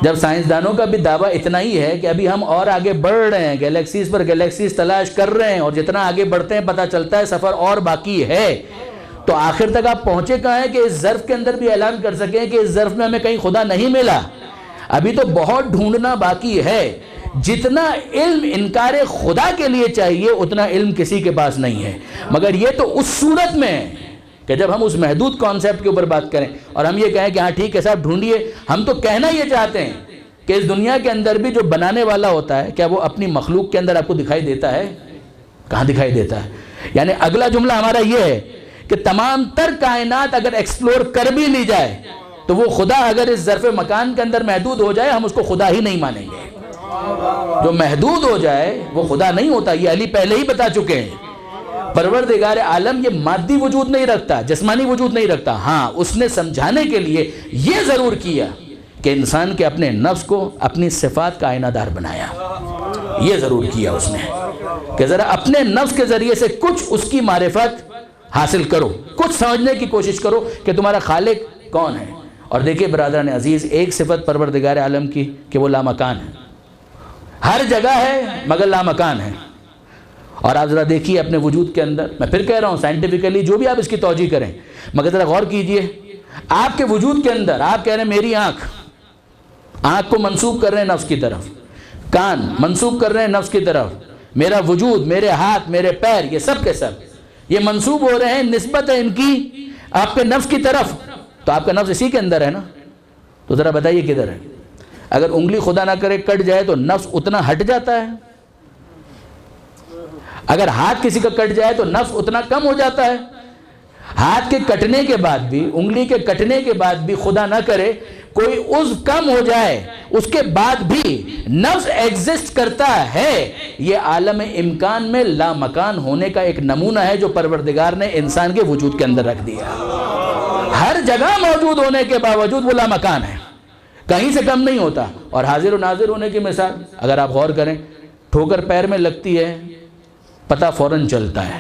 جب سائنسدانوں کا بھی دعویٰ اتنا ہی ہے کہ ابھی ہم اور آگے بڑھ رہے ہیں، گیلیکسیز پر گیلیکسیز تلاش کر رہے ہیں، اور جتنا آگے بڑھتے ہیں پتہ چلتا ہے سفر اور باقی ہے، تو آخر تک آپ پہنچے کہاں ہیں کہ اس ظرف کے اندر بھی اعلان کر سکیں کہ اس ظرف میں ہمیں کہیں خدا نہیں ملا. ابھی تو بہت ڈھونڈنا باقی ہے. جتنا علم انکار خدا کے لیے چاہیے اتنا علم کسی کے پاس نہیں ہے. مگر یہ تو اس صورت میں ہے کہ جب ہم اس محدود کانسیپٹ کے اوپر بات کریں اور ہم یہ کہیں کہ ہاں ٹھیک ہے صاحب ڈھونڈیے. ہم تو کہنا یہ چاہتے ہیں کہ اس دنیا کے اندر بھی جو بنانے والا ہوتا ہے کیا وہ اپنی مخلوق کے اندر آپ کو دکھائی دیتا ہے؟ کہاں دکھائی دیتا ہے؟ یعنی اگلا جملہ ہمارا یہ ہے کہ تمام تر کائنات اگر ایکسپلور کر بھی لی جائے تو وہ خدا اگر اس ظرف مکان کے اندر محدود ہو جائے ہم اس کو خدا ہی نہیں مانیں گے. جو محدود ہو جائے وہ خدا نہیں ہوتا. یہ علی پہلے ہی بتا چکے ہیں. پروردگار عالم یہ مادی وجود نہیں رکھتا، جسمانی وجود نہیں رکھتا. ہاں اس نے سمجھانے کے لیے یہ ضرور کیا کہ انسان کے اپنے نفس کو اپنی صفات کا آئینہ دار بنایا. یہ ضرور کیا اس نے کہ ذرا اپنے نفس کے ذریعے سے کچھ اس کی معرفت حاصل کرو، کچھ سمجھنے کی کوشش کرو کہ تمہارا خالق کون ہے. اور دیکھیے برادران عزیز، ایک صفت پروردگار عالم کی کہ وہ لامکان ہے. ہر جگہ ہے مگر لامکان ہے. اور آپ ذرا دیکھیے اپنے وجود کے اندر، میں پھر کہہ رہا ہوں سائنٹیفکلی جو بھی آپ اس کی توجہ کریں، مگر ذرا غور کیجئے آپ کے وجود کے اندر. آپ کہہ رہے ہیں میری آنکھ کو منسوب کر رہے ہیں نفس کی طرف، کان منسوب کر رہے ہیں نفس کی طرف، میرا وجود، میرے ہاتھ، میرے پیر، یہ سب کے سب یہ منسوب ہو رہے ہیں، نسبت ہے ان کی آپ کے نفس کی طرف. تو آپ کا نفس اسی کے اندر ہے نا. تو ذرا بتائیے کدھر ہے؟ اگر انگلی خدا نہ کرے کٹ جائے تو نفس اتنا ہٹ جاتا ہے؟ اگر ہاتھ کسی کا کٹ جائے تو نفس اتنا کم ہو جاتا ہے. ہاتھ کے کٹنے کے بعد بھی، انگلی کے کٹنے کے بعد بھی خدا نہ کرے کوئی عضو کم ہو جائے، اس کے بعد بھی نفس ایگزسٹ کرتا ہے. یہ عالم امکان میں لامکان ہونے کا ایک نمونہ ہے جو پروردگار نے انسان کے وجود کے اندر رکھ دیا. ہر جگہ موجود ہونے کے باوجود وہ لامکان ہے، کہیں سے کم نہیں ہوتا. اور حاضر و ناظر ہونے کی مثال اگر آپ غور کریں، ٹھوکر پیر میں لگتی ہے، پتہ فوراً چلتا ہے.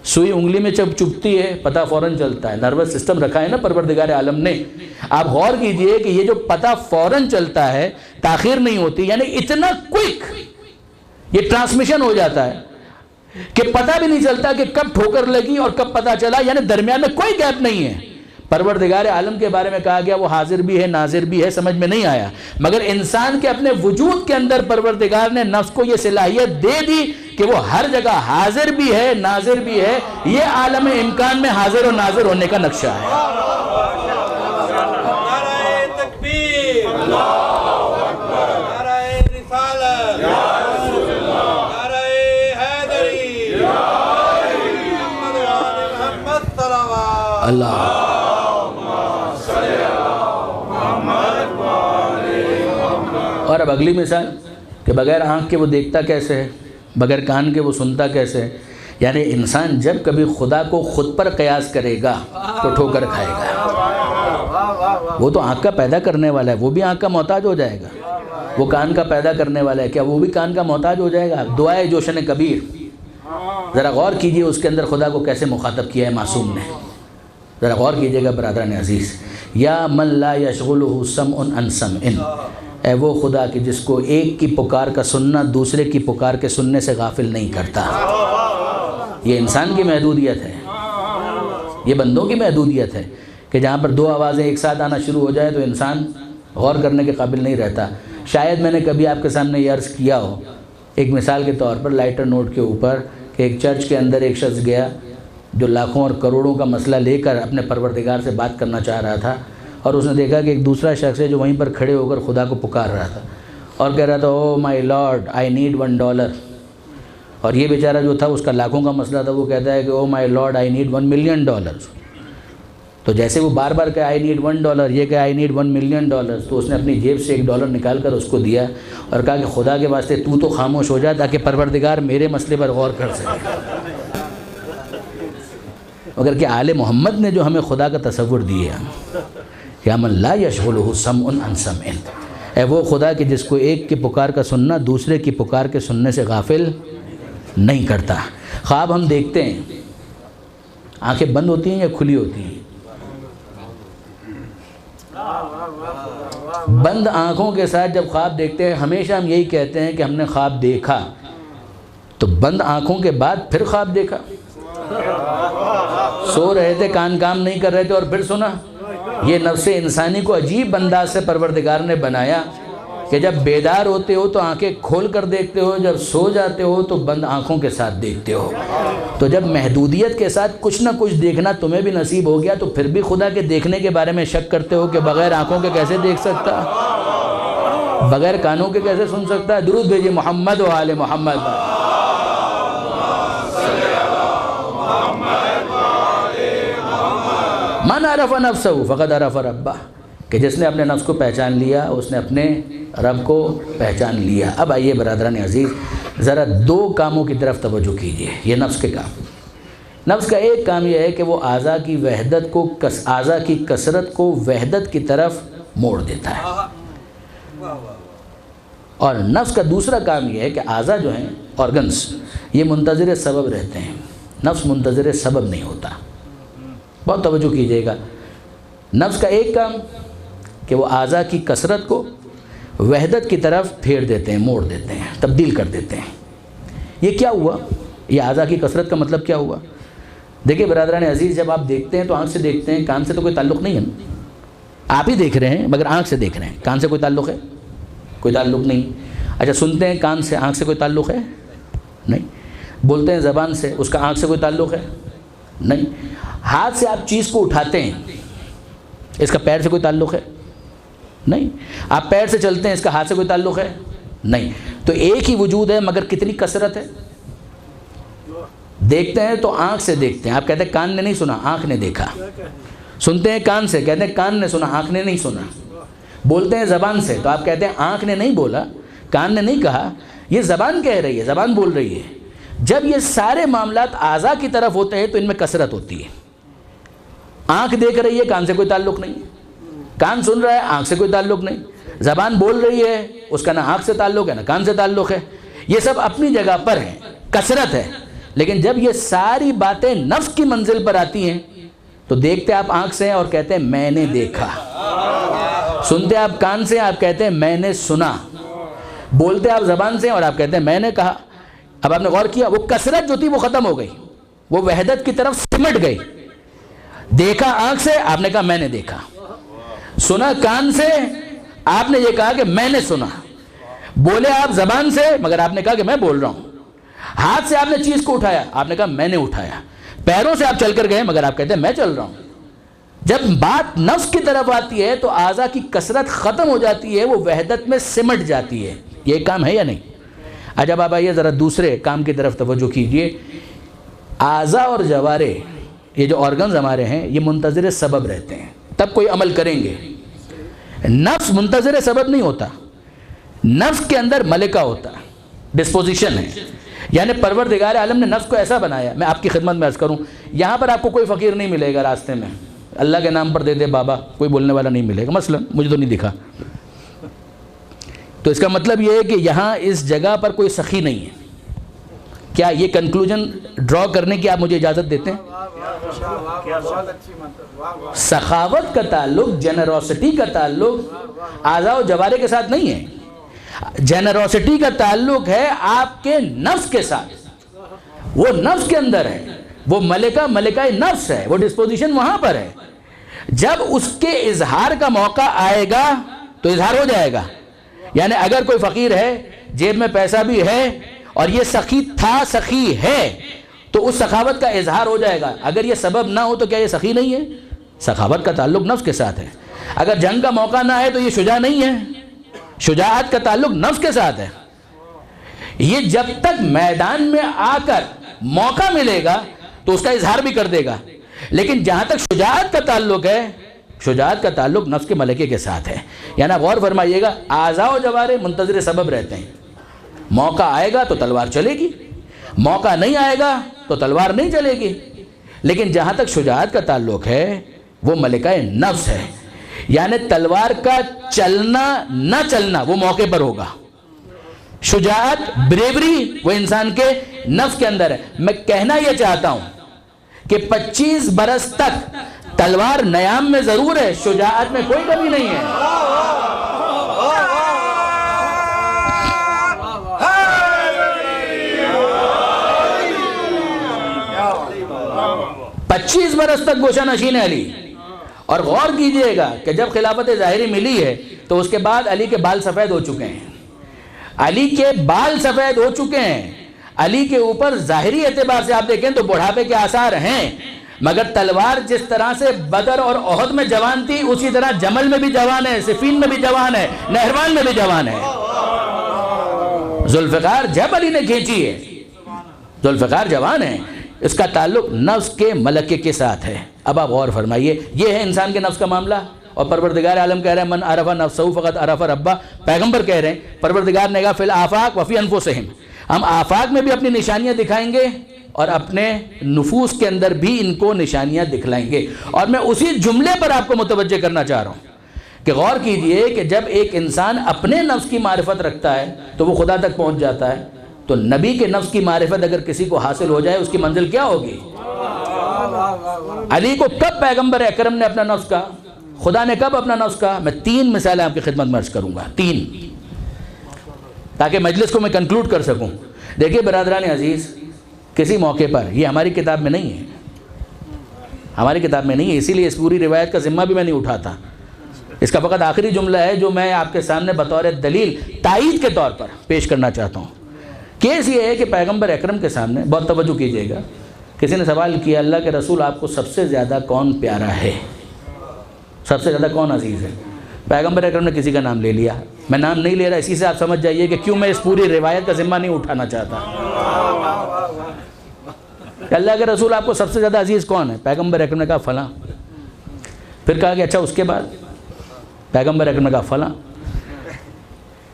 سوئی انگلی میں جب چبھتی ہے، پتہ فوراً چلتا ہے. نروس سسٹم رکھا ہے نا پروردگار عالم نے. آپ غور کیجئے کہ یہ جو پتہ فوراً چلتا ہے، تاخیر نہیں ہوتی، یعنی اتنا کوئک یہ ٹرانسمیشن ہو جاتا ہے کہ پتہ بھی نہیں چلتا کہ کب ٹھوکر لگی اور کب پتہ چلا، یعنی درمیان میں کوئی گیپ نہیں ہے. پروردگار عالم کے بارے میں کہا گیا وہ حاضر بھی ہے ناظر بھی ہے، سمجھ میں نہیں آیا. مگر انسان کے اپنے وجود کے اندر پروردگار نے نفس کو یہ صلاحیت دے دی کہ وہ ہر جگہ حاضر بھی ہے ناظر بھی ہے. یہ عالم امکان میں حاضر و ناظر ہونے کا نقشہ ہے. نعرہ تکبیر، نعرہ رسالت، نعرہ حیدری، محمد و آل محمد صلوات. اللہ. اور اب اگلی مثال کہ بغیر آنکھ کے وہ دیکھتا کیسے ہے، بغیر کان کے وہ سنتا کیسے ہے. یعنی انسان جب کبھی خدا کو خود پر قیاس کرے گا تو ٹھوکر کھائے گا. وہ تو آنکھ کا پیدا کرنے والا ہے، وہ بھی آنکھ کا محتاج ہو جائے گا. وہ کان کا پیدا کرنے والا ہے، کیا وہ بھی کان کا محتاج ہو جائے گا؟ دعائے جوشن کبیر، ذرا غور کیجئے اس کے اندر خدا کو کیسے مخاطب کیا ہے معصوم نے. ذرا غور کیجئے گا برادران عزیز. یا من لا یشغلہ سمع عن سمع، اے وہ خدا کہ جس کو ایک کی پکار کا سننا دوسرے کی پکار کے سننے سے غافل نہیں کرتا. یہ انسان کی محدودیت ہے، یہ بندوں کی محدودیت ہے کہ جہاں پر دو آوازیں ایک ساتھ آنا شروع ہو جائے تو انسان غور کرنے کے قابل نہیں رہتا. شاید میں نے کبھی آپ کے سامنے یہ عرض کیا ہو ایک مثال کے طور پر لائٹر نوٹ کے اوپر کہ ایک چرچ کے اندر ایک شخص گیا جو لاکھوں اور کروڑوں کا مسئلہ لے کر اپنے پروردگار سے بات کرنا چاہ رہا تھا، اور اس نے دیکھا کہ ایک دوسرا شخص ہے جو وہیں پر کھڑے ہو کر خدا کو پکار رہا تھا اور کہہ رہا تھا او مائی لارڈ آئی نیڈ $1. اور یہ بیچارہ جو تھا اس کا لاکھوں کا مسئلہ تھا، وہ کہتا ہے کہ او مائی لارڈ آئی نیڈ $1 million. تو جیسے وہ بار بار کہ آئی نیڈ $1، یہ کہ آئی نیڈ $1 million، تو اس نے اپنی جیب سے $1 نکال کر اس کو دیا اور کہا کہ خدا کے واسطے تو خاموش ہو جا تاکہ پروردگار میرے مسئلے پر غور کر سکے. مگر کہ آل محمد نے جو ہمیں خدا کا تصور دیا، یا من لا یشغلہ سمع عن سمع، اے وہ خدا کہ جس کو ایک کی پکار کا سننا دوسرے کی پکار کے سننے سے غافل نہیں کرتا. خواب ہم دیکھتے ہیں، آنکھیں بند ہوتی ہیں یا کھلی ہوتی ہیں؟ بند آنکھوں کے ساتھ جب خواب دیکھتے ہیں ہمیشہ ہم یہی کہتے ہیں کہ ہم نے خواب دیکھا. تو بند آنکھوں کے بعد پھر خواب دیکھا، سو رہے تھے کان کام نہیں کر رہے تھے اور پھر سنا. یہ نفس انسانی کو عجیب انداز سے پروردگار نے بنایا کہ جب بیدار ہوتے ہو تو آنکھیں کھول کر دیکھتے ہو، جب سو جاتے ہو تو بند آنکھوں کے ساتھ دیکھتے ہو. تو جب محدودیت کے ساتھ کچھ نہ کچھ دیکھنا تمہیں بھی نصیب ہو گیا تو پھر بھی خدا کے دیکھنے کے بارے میں شک کرتے ہو کہ بغیر آنکھوں کے کیسے دیکھ سکتا، بغیر کانوں کے کیسے سن سکتا ہے. درود بھیجئے محمد و آل محمد. من عرف نفسہ فقد عرف ربہ، کہ جس نے اپنے نفس کو پہچان لیا اس نے اپنے رب کو پہچان لیا. اب آئیے برادران عزیز ذرا دو کاموں کی طرف توجہ کیجئے. یہ نفس کے کام، نفس کا ایک کام یہ ہے کہ وہ اعضاء کی وحدت کو اعضاء کی کثرت کو وحدت کی طرف موڑ دیتا ہے. اور نفس کا دوسرا کام یہ ہے کہ اعضاء جو ہیں آرگنز یہ منتظر سبب رہتے ہیں. نفس منتظر سبب نہیں ہوتا. بہت توجہ کیجئے گا. نفس کا ایک کام کہ وہ اعضاء کی کثرت کو وحدت کی طرف پھیر دیتے ہیں، موڑ دیتے ہیں، تبدیل کر دیتے ہیں. یہ کیا ہوا؟ یہ اعضاء کی کثرت کا مطلب کیا ہوا؟ دیکھیں برادران عزیز، جب آپ دیکھتے ہیں تو آنکھ سے دیکھتے ہیں، کان سے تو کوئی تعلق نہیں ہے نا. آپ ہی دیکھ رہے ہیں مگر آنکھ سے دیکھ رہے ہیں. کان سے کوئی تعلق ہے؟ کوئی تعلق نہیں. اچھا سنتے ہیں کان سے، آنکھ سے کوئی تعلق ہے؟ نہیں. بولتے ہیں زبان سے، اس کا آنکھ سے کوئی تعلق ہے؟ نہیں. ہاتھ سے آپ چیز کو اٹھاتے ہیں، اس کا پیر سے کوئی تعلق ہے؟ نہیں. آپ پیر سے چلتے ہیں، اس کا ہاتھ سے کوئی تعلق ہے؟ نہیں. تو ایک ہی وجود ہے مگر کتنی کثرت ہے؟ دیکھتے ہیں تو آنکھ سے دیکھتے ہیں، آپ کہتے ہیں کان نے نہیں سنا، آنکھ نے دیکھا۔ سنتے ہیں کان سے، کہتے ہیں کان نے سنا، آنکھ نے نہیں سنا۔ بولتے ہیں زبان سے، تو آپ کہتے ہیں آنکھ نے نہیں بولا، کان نے نہیں کہا، یہ زبان کہہ رہی ہے، زبان بول رہی ہے۔ جب یہ سارے معاملات اعضاء کی طرف ہوتے ہیں تو ان میں کثرت ہوتی ہے۔ آنکھ دیکھ رہی ہے، کان سے کوئی تعلق نہیں، کان سن رہا ہے، آنکھ سے کوئی تعلق نہیں، زبان بول رہی ہے، اس کا نہ آنکھ سے تعلق ہے نہ کان سے تعلق ہے، یہ سب اپنی جگہ پر ہیں، کثرت ہے۔ لیکن جب یہ ساری باتیں نفس کی منزل پر آتی ہیں تو دیکھتے آپ آنکھ سے اور کہتے ہیں میں نے دیکھا، سنتے آپ کان سے، آپ کہتے ہیں میں نے سنا، بولتے آپ زبان سے اور آپ کہتے ہیں میں نے کہا۔ اب آپ نے غور کیا، وہ کثرت جو تھی وہ ختم ہو گئی، وہ وحدت کی طرف سمٹ گئی۔ دیکھا آنکھ سے، آپ نے کہا میں نے دیکھا، سنا کان سے، آپ نے یہ کہا کہ میں نے سنا، بولے آپ زبان سے مگر آپ نے کہا کہ میں بول رہا ہوں، ہاتھ سے آپ نے چیز کو اٹھایا، آپ نے کہا میں نے اٹھایا، پیروں سے آپ چل کر گئے مگر آپ کہتے ہیں میں چل رہا ہوں۔ جب بات نفس کی طرف آتی ہے تو اعضاء کی کثرت ختم ہو جاتی ہے، وہ وحدت میں سمٹ جاتی ہے۔ یہ کام ہے یا نہیں؟ جب آپ آئیے ذرا دوسرے کام کی طرف توجہ کیجئے۔ اعضاء اور جوارح، یہ جو آرگنز ہمارے ہیں، یہ منتظر سبب رہتے ہیں، تب کوئی عمل کریں گے۔ نفس منتظر سبب نہیں ہوتا، نفس کے اندر ملکہ ہوتا، ڈسپوزیشن ہے، یعنی پروردگار عالم نے نفس کو ایسا بنایا۔ میں آپ کی خدمت میں عرض کروں، یہاں پر آپ کو کوئی فقیر نہیں ملے گا راستے میں، اللہ کے نام پر دے دے بابا، کوئی بولنے والا نہیں ملے گا، مثلا مجھے تو نہیں دکھا۔ تو اس کا مطلب یہ ہے کہ یہاں اس جگہ پر کوئی سخی نہیں ہے۔ کیا یہ کنکلوژن ڈرا کرنے کی آپ مجھے اجازت دیتے ہیں؟ سخاوت کا تعلق، جنروسٹی کا تعلق اعضاء و جوارح کے ساتھ نہیں ہے، جنروسٹی کا تعلق ہے آپ کے نفس کے ساتھ، وہ نفس کے اندر ہے، وہ ملکہ نفس ہے، وہ ڈسپوزیشن وہاں پر ہے۔ جب اس کے اظہار کا موقع آئے گا تو اظہار ہو جائے گا۔ یعنی اگر کوئی فقیر ہے، جیب میں پیسہ بھی ہے اور یہ سخی تھا، سخی ہے، تو اس سخاوت کا اظہار ہو جائے گا۔ اگر یہ سبب نہ ہو تو کیا یہ سخی نہیں ہے؟ سخاوت کا تعلق نفس کے ساتھ ہے۔ اگر جنگ کا موقع نہ ہے تو یہ شجاع نہیں ہے، شجاعت کا تعلق نفس کے ساتھ ہے۔ یہ جب تک میدان میں آ کر موقع ملے گا تو اس کا اظہار بھی کر دے گا، لیکن جہاں تک شجاعت کا تعلق ہے، شجاعت کا تعلق نفس کے ملکے کے ساتھ ہے۔ یعنی غور فرمائیے گا، اعضاء و جوارح منتظر سبب رہتے ہیں، موقع آئے گا تو تلوار چلے گی، موقع نہیں آئے گا تو تلوار نہیں چلے گی۔ لیکن جہاں تک شجاعت کا تعلق ہے وہ ملکہ نفس ہے، یعنی تلوار کا چلنا نہ چلنا وہ موقع پر ہوگا۔ شجاعت، بریوری وہ انسان کے نفس کے اندر ہے۔ میں کہنا یہ چاہتا ہوں کہ 25 برس تک تلوار نیام میں ضرور ہے، شجاعت میں کوئی کمی نہیں ہے۔ 25 برس تک گوشہ نشین ہے علی۔ اور غور کیجئے گا کہ جب خلافت ظاہری ملی ہے تو اس کے بعد علی کے بال سفید ہو چکے ہیں، علی کے بال سفید ہو چکے ہیں، علی کے اوپر ظاہری اعتبار سے آپ دیکھیں تو بڑھاپے کے آثار ہیں، مگر تلوار جس طرح سے بدر اور احد میں جوان تھی اسی طرح جمل میں بھی جوان ہے، صفین میں بھی جوان ہے، نہروان میں بھی جوان ہے۔ ذوالفقار جب علی نے کھینچی ہے، ذوالفقار جوان ہے، اس کا تعلق نفس کے ملکے کے ساتھ ہے۔ اب آپ غور فرمائیے، یہ ہے انسان کے نفس کا معاملہ، اور پروردگار عالم کہہ رہے ہیں من عرف نفسہ فقط عرف ربہ۔ پیغمبر کہہ رہے ہیں پروردگار نے کہا فی الآفاق وفی انفسہم، ہم آفاق میں بھی اپنی نشانیاں دکھائیں گے اور اپنے نفوس کے اندر بھی ان کو نشانیاں دکھلائیں گے۔ اور میں اسی جملے پر آپ کو متوجہ کرنا چاہ رہا ہوں کہ غور کیجئے کہ جب ایک انسان اپنے نفس کی معرفت رکھتا ہے تو وہ خدا تک پہنچ جاتا ہے، تو نبی کے نفس کی معرفت اگر کسی کو حاصل ہو جائے اس کی منزل کیا ہوگی؟ علی کو کب پیغمبر اکرم نے اپنا نفس کہا؟ خدا نے کب اپنا نفس کہا؟ میں 3 مثالیں آپ کی خدمت میں عرض کروں گا، 3، تاکہ مجلس کو میں کنکلوڈ کر سکوں۔ دیکھیے برادران عزیز، کسی موقع پر، یہ ہماری کتاب میں نہیں ہے، ہماری کتاب میں نہیں ہے، اسی لیے اس پوری روایت کا ذمہ بھی میں نہیں اٹھاتا، اس کا فقط آخری جملہ ہے جو میں آپ کے سامنے بطور دلیل تائید کے طور پر پیش کرنا چاہتا ہوں۔ کیس یہ ہے کہ پیغمبر اکرم کے سامنے، بہت توجہ کیجئے گا، کسی نے سوال کیا اللہ کے رسول آپ کو سب سے زیادہ کون پیارا ہے، سب سے زیادہ کون عزیز ہے؟ پیغمبر اکرم نے کسی کا نام لے لیا، میں نام نہیں لے رہا، اسی سے آپ سمجھ جائیے کہ کیوں میں اس پوری روایت کا ذمہ نہیں اٹھانا چاہتا۔ کہ اللہ کے رسول آپ کو سب سے زیادہ عزیز کون ہے؟ پیغمبر اکرم نے کہا فلاں. پھر کہا کہ اچھا اس کے بعد؟ پیغمبر اکرم نے کہا فلاں.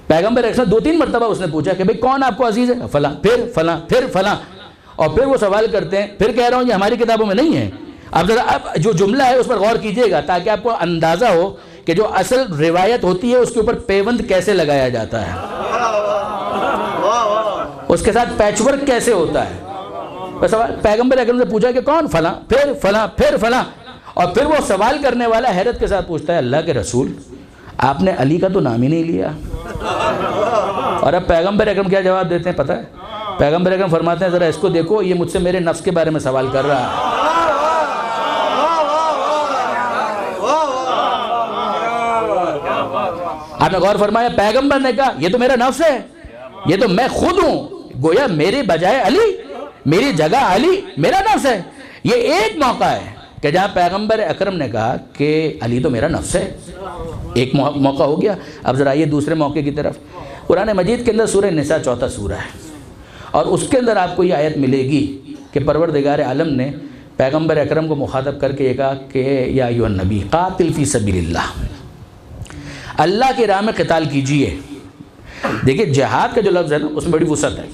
پیغمبر اکرم 2-3 مرتبہ اس نے پوچھا کہ بھئی کون آپ کو عزیز ہے؟ فلاں. پھر فلاں، پھر فلاں. اور پھر وہ سوال کرتے ہیں، پھر کہہ رہا ہوں یہ ہماری کتابوں میں نہیں ہے. اب ذرا اب جو جملہ ہے اس پر غور کیجئے گا تاکہ آپ کو اندازہ ہو کہ جو اصل روایت ہوتی ہے اس کے اوپر پیوند کیسے لگایا جاتا ہے، اس کے ساتھ پیچ ورک کیسے ہوتا ہے. پیغمبر اکرم سے پوچھا کہ کون؟ فلاں. پھر فلاں، پھر فلاں. اور پھر وہ سوال کرنے والا حیرت کے ساتھ پوچھتا ہے اللہ کے رسول آپ نے علی کا تو نام ہی نہیں لیا. اور اب پیغمبر اکرم کیا جواب دیتے ہیں پتہ ہے؟ پیغمبر اکرم فرماتے ہیں ذرا اس کو دیکھو، یہ مجھ سے میرے نفس کے بارے میں سوال کر رہا ہے. آپ نے غور فرمایا، پیغمبر نے کہا یہ تو میرا نفس ہے، یہ تو میں خود ہوں، گویا میرے بجائے علی، میری جگہ علی، میرا نفس ہے. یہ ایک موقع ہے کہ جہاں پیغمبر اکرم نے کہا کہ علی تو میرا نفس ہے. ایک موقع ہو گیا. اب ذرا آئیے دوسرے موقع کی طرف. قرآن مجید کے اندر سورہ نساء 4 سورہ ہے، اور اس کے اندر آپ کو یہ آیت ملے گی کہ پروردگار عالم نے پیغمبر اکرم کو مخاطب کر کے یہ کہا کہ یا ایھا النبی قاتل فی سبیل اللہ، اللہ کی راہ میں قتال کیجئے. دیکھیں جہاد کا جو لفظ ہے نا اس میں بڑی وسعت ہے.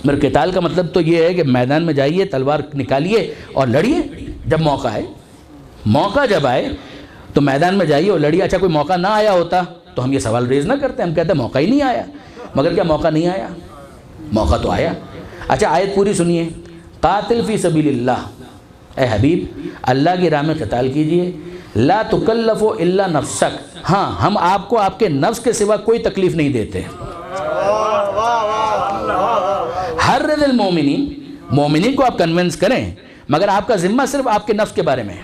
میرے قتال کا مطلب تو یہ ہے کہ میدان میں جائیے، تلوار نکالیے اور لڑیے جب موقع آئے. موقع جب آئے تو میدان میں جائیے اور لڑیے. اچھا کوئی موقع نہ آیا ہوتا تو ہم یہ سوال ریز نہ کرتے، ہم کہتے ہیں موقع ہی نہیں آیا. مگر کیا موقع نہیں آیا؟ موقع تو آیا. اچھا آیت پوری سنیے، قاتل فی سبیل اللہ، اے حبیب اللہ کی راہ میں قتال کیجئے. لا تکلف الا نفسک، ہاں ہم آپ کو آپ کے نفس کے سوا کوئی تکلیف نہیں دیتے. حرض المومنین، مومنین کو آپ کنونس کریں، مگر آپ کا ذمہ صرف آپ کے نفس کے بارے میں ہے.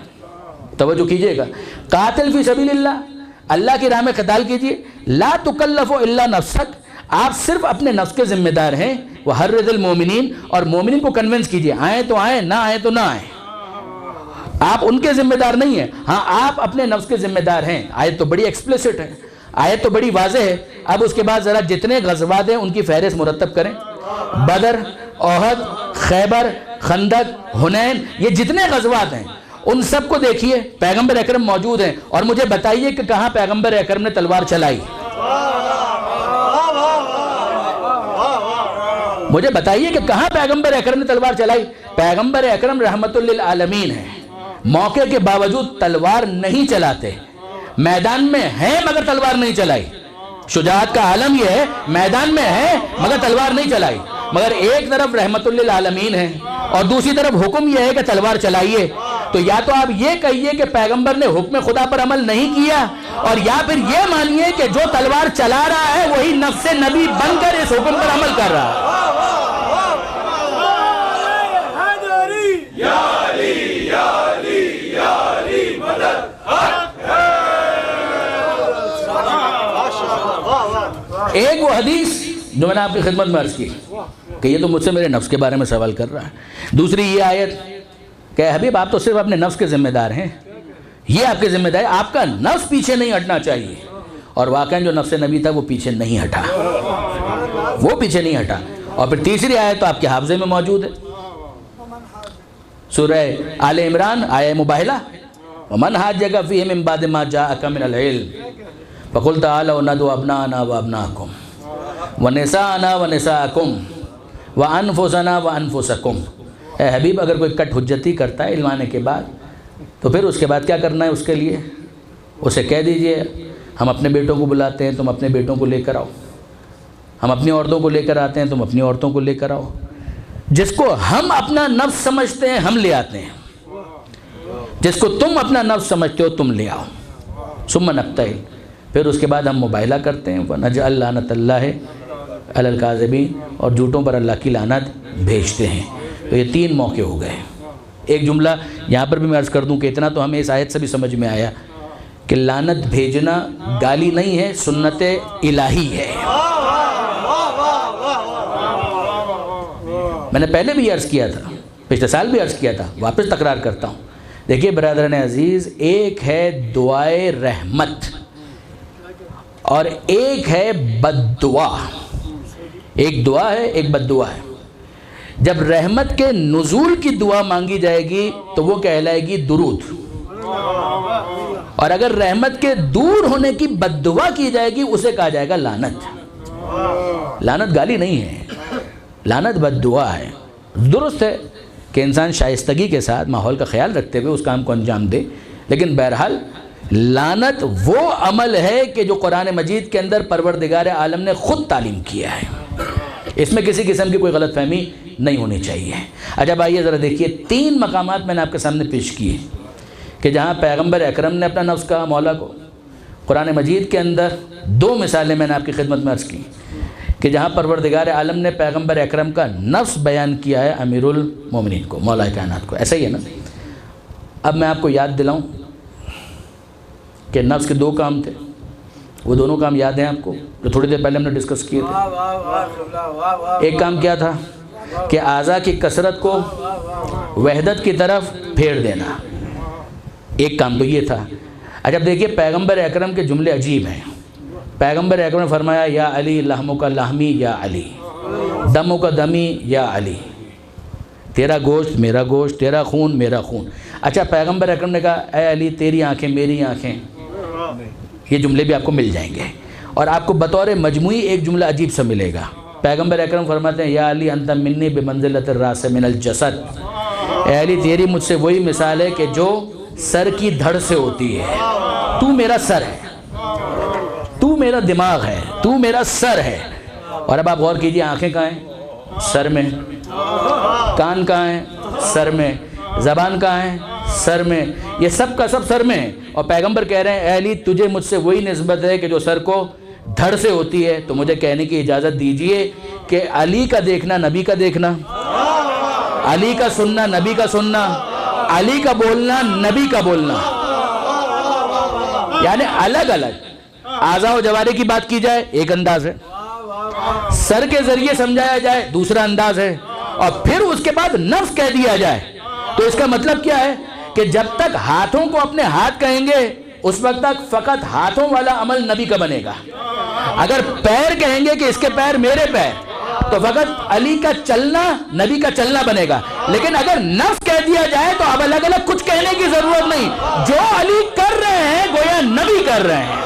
توجہ کیجئے گا، قاتل فی سبیل اللہ، اللہ کی راہ میں قتال کیجئے. لا تکلف الا نفسک، آپ صرف اپنے نفس کے ذمہ دار ہیں. وحرض المومنین، اور مومنین کو کنونس کیجئے، آئیں تو آئیں، نہ آئیں تو نہ آئیں. آپ ان کے ذمہ دار نہیں ہیں، ہاں آپ اپنے نفس کے ذمہ دار ہیں. آیت تو بڑی ایکسپلیسٹ ہے، آیت تو بڑی واضح ہے. اب اس کے بعد ذرا جتنے غزوات ہیں ان کی فہرست مرتب کریں. بدر، احد، خیبر، خندق، حنین، یہ جتنے غزوات ہیں ان سب کو دیکھیے، پیغمبر اکرم موجود ہیں. اور مجھے بتائیے کہ کہاں پیغمبر اکرم نے تلوار چلائی؟ مجھے بتائیے کہ کہاں پیغمبر اکرم نے تلوار چلائی؟ پیغمبر اکرم رحمت للعالمین ہیں، موقع کے باوجود تلوار نہیں چلاتے. میدان میں ہیں مگر تلوار نہیں چلائی. شجاعت کا عالم یہ ہے، میدان میں ہے مگر تلوار نہیں چلائی. مگر ایک طرف رحمت للعالمین ہے اور دوسری طرف حکم یہ ہے کہ تلوار چلائیے. تو یا تو آپ یہ کہیے کہ پیغمبر نے حکم خدا پر عمل نہیں کیا، اور یا پھر یہ مانیے کہ جو تلوار چلا رہا ہے وہی نفس نبی بن کر اس حکم پر عمل کر رہا ہے. ایک وہ حدیث جو میں نے آپ کی خدمت میں عرض کی کہ یہ تو مجھ سے میرے نفس کے بارے میں سوال کر رہا ہے. دوسری یہ آیت کہ حبیب آپ تو صرف اپنے نفس کے ذمہ دار ہیں، یہ آپ کے ذمہ دار ہے، آپ کا نفس پیچھے نہیں ہٹنا چاہیے. اور واقعاً جو نفس نبی تھا وہ پیچھے نہیں ہٹا، وہ پیچھے نہیں ہٹا. اور پھر تیسری آیت تو آپ کے حافظے میں موجود ہے، سورہ آل عمران، آیہ مباہلہ، وَمَنْ حَاجَّكَ فِيهِ مِن بَعْدِ مَا جَاءَكَ مِنَ الْعِلْمِ فَقُلْ تَعَالَوْا نَدْعُ أَبْنَاءَنَا وَأَبْنَاءَكُمْ وَنِسَاءَنَا وَنِسَاءَكُمْ وَأَنفُسَنَا وَأَنفُسَكُمْ. اے حبیب اگر کوئی کٹ حجتی کرتا ہے علم آنے کے بعد تو پھر اس کے بعد کیا کرنا ہے اس کے لیے؟ اسے کہہ دیجئے ہم اپنے بیٹوں کو بلاتے ہیں، تم اپنے بیٹوں کو لے کر آؤ. ہم اپنی عورتوں کو لے کر آتے ہیں، تم اپنی عورتوں کو لے کر آؤ. جس کو ہم اپنا نفس سمجھتے ہیں ہم لے آتے ہیں، جس کو تم اپنا نفس سمجھتے ہو تم لے آؤ. ثم نبتہل، پھر اس کے بعد ہم مباہلہ کرتے ہیں. وَنَجْعَلْ لَعْنَتَ اللَّهِ عَلَى الْكَاذِبِينَ، اور جھوٹوں پر اللہ کی لعنت بھیجتے ہیں. تو یہ 3 موقع ہو گئے. ایک جملہ یہاں پر بھی میں عرض کر دوں کہ اتنا تو ہمیں اس آیت سے بھی سمجھ میں آیا کہ لعنت بھیجنا گالی نہیں ہے، سنت الہی ہے. میں نے پہلے بھی عرض کیا تھا، پچھلے سال بھی عرض کیا تھا، واپس تکرار کرتا ہوں. دیکھیے برادران عزیز، ایک ہے دعائے رحمت اور ایک ہے بد دعا. ایک دعا ہے، ایک بد دعا ہے. جب رحمت کے نزول کی دعا مانگی جائے گی تو وہ کہلائے گی درود، اور اگر رحمت کے دور ہونے کی بد دعا کی جائے گی اسے کہا جائے گا لعنت۔ لعنت گالی نہیں ہے، لعنت بد دعا ہے۔ درست ہے کہ انسان شائستگی کے ساتھ ماحول کا خیال رکھتے ہوئے اس کام کو انجام دے، لیکن بہرحال لعنت وہ عمل ہے کہ جو قرآن مجید کے اندر پروردگار عالم نے خود تعلیم کیا ہے، اس میں کسی قسم کی کوئی غلط فہمی نہیں ہونی چاہیے۔ اچھا آئیے ذرا دیکھیے، 3 مقامات میں نے آپ کے سامنے پیش کیے کہ جہاں پیغمبر اکرم نے اپنا نفس کہا مولا کو۔ قرآن مجید کے اندر 2 مثالیں میں نے آپ کی خدمت میں عرض کی کہ جہاں پروردگار عالم نے پیغمبر اکرم کا نفس بیان کیا ہے امیر المومنین کو، مولا کائنات کو۔ ایسا ہی ہے نا؟ اب میں آپ کو یاد دلاؤں کہ نفس کے 2 کام تھے، وہ دونوں کام یاد ہیں آپ کو جو تھوڑی دیر پہلے ہم نے ڈسکس کیے تھے۔ ایک کام کیا تھا کہ اعضاء کی کثرت کو وحدت کی طرف پھیر دینا، ایک کام تو یہ تھا۔ اچھا دیکھیے پیغمبر اکرم کے جملے عجیب ہیں۔ پیغمبر اکرم نے فرمایا یا علی لحموں کا لحمی یا علی، دموں کا دمی یا علی، تیرا گوشت میرا گوشت، تیرا خون میرا خون۔ اچھا پیغمبر اکرم نے کہا اے علی تیری آنکھیں میری آنکھیں، یہ جملے بھی آپ کو مل جائیں گے، اور آپ کو بطور مجموعی ایک جملہ عجیب سا ملے گا۔ پیغمبر اکرم فرماتے ہیں یا علی انت منی بمنزلۃ الراس من الجسد، اے علی تیری مجھ سے وہی مثال ہے کہ جو سر کی دھڑ سے ہوتی ہے، تو میرا سر ہے، تو میرا دماغ ہے، تو میرا سر ہے۔ اور اب آپ غور کیجئے، آنکھیں کہاں ہیں؟ سر میں۔ کان کہاں ہیں؟ سر میں۔ زبان کہاں ہے؟ سر میں۔ یہ سب کا سب سر میں ہے، اور پیغمبر کہہ رہے ہیں اے علی تجھے مجھ سے وہی نسبت ہے کہ جو سر کو دھڑ سے ہوتی ہے، تو مجھے کہنے کی اجازت دیجئے کہ علی کا دیکھنا نبی کا دیکھنا، علی کا سننا نبی کا سننا، علی کا بولنا نبی کا بولنا، یعنی الگ الگ اعضاء و جوارح کی بات کی جائے ایک انداز ہے، سر کے ذریعے سمجھایا جائے دوسرا انداز ہے، اور پھر اس کے بعد نفس کہہ دیا جائے تو اس کا مطلب کیا ہے کہ جب تک ہاتھوں کو اپنے ہاتھ کہیں گے اس وقت تک فقط ہاتھوں والا عمل نبی کا بنے گا۔ اگر پیر کہیں گے کہ اس کے پیر میرے پیر، تو فقط علی کا چلنا نبی کا چلنا بنے گا۔ لیکن اگر نفس کہہ دیا جائے تو اب الگ الگ کچھ کہنے کی ضرورت نہیں، جو علی کر رہے ہیں گویا نبی کر رہے ہیں۔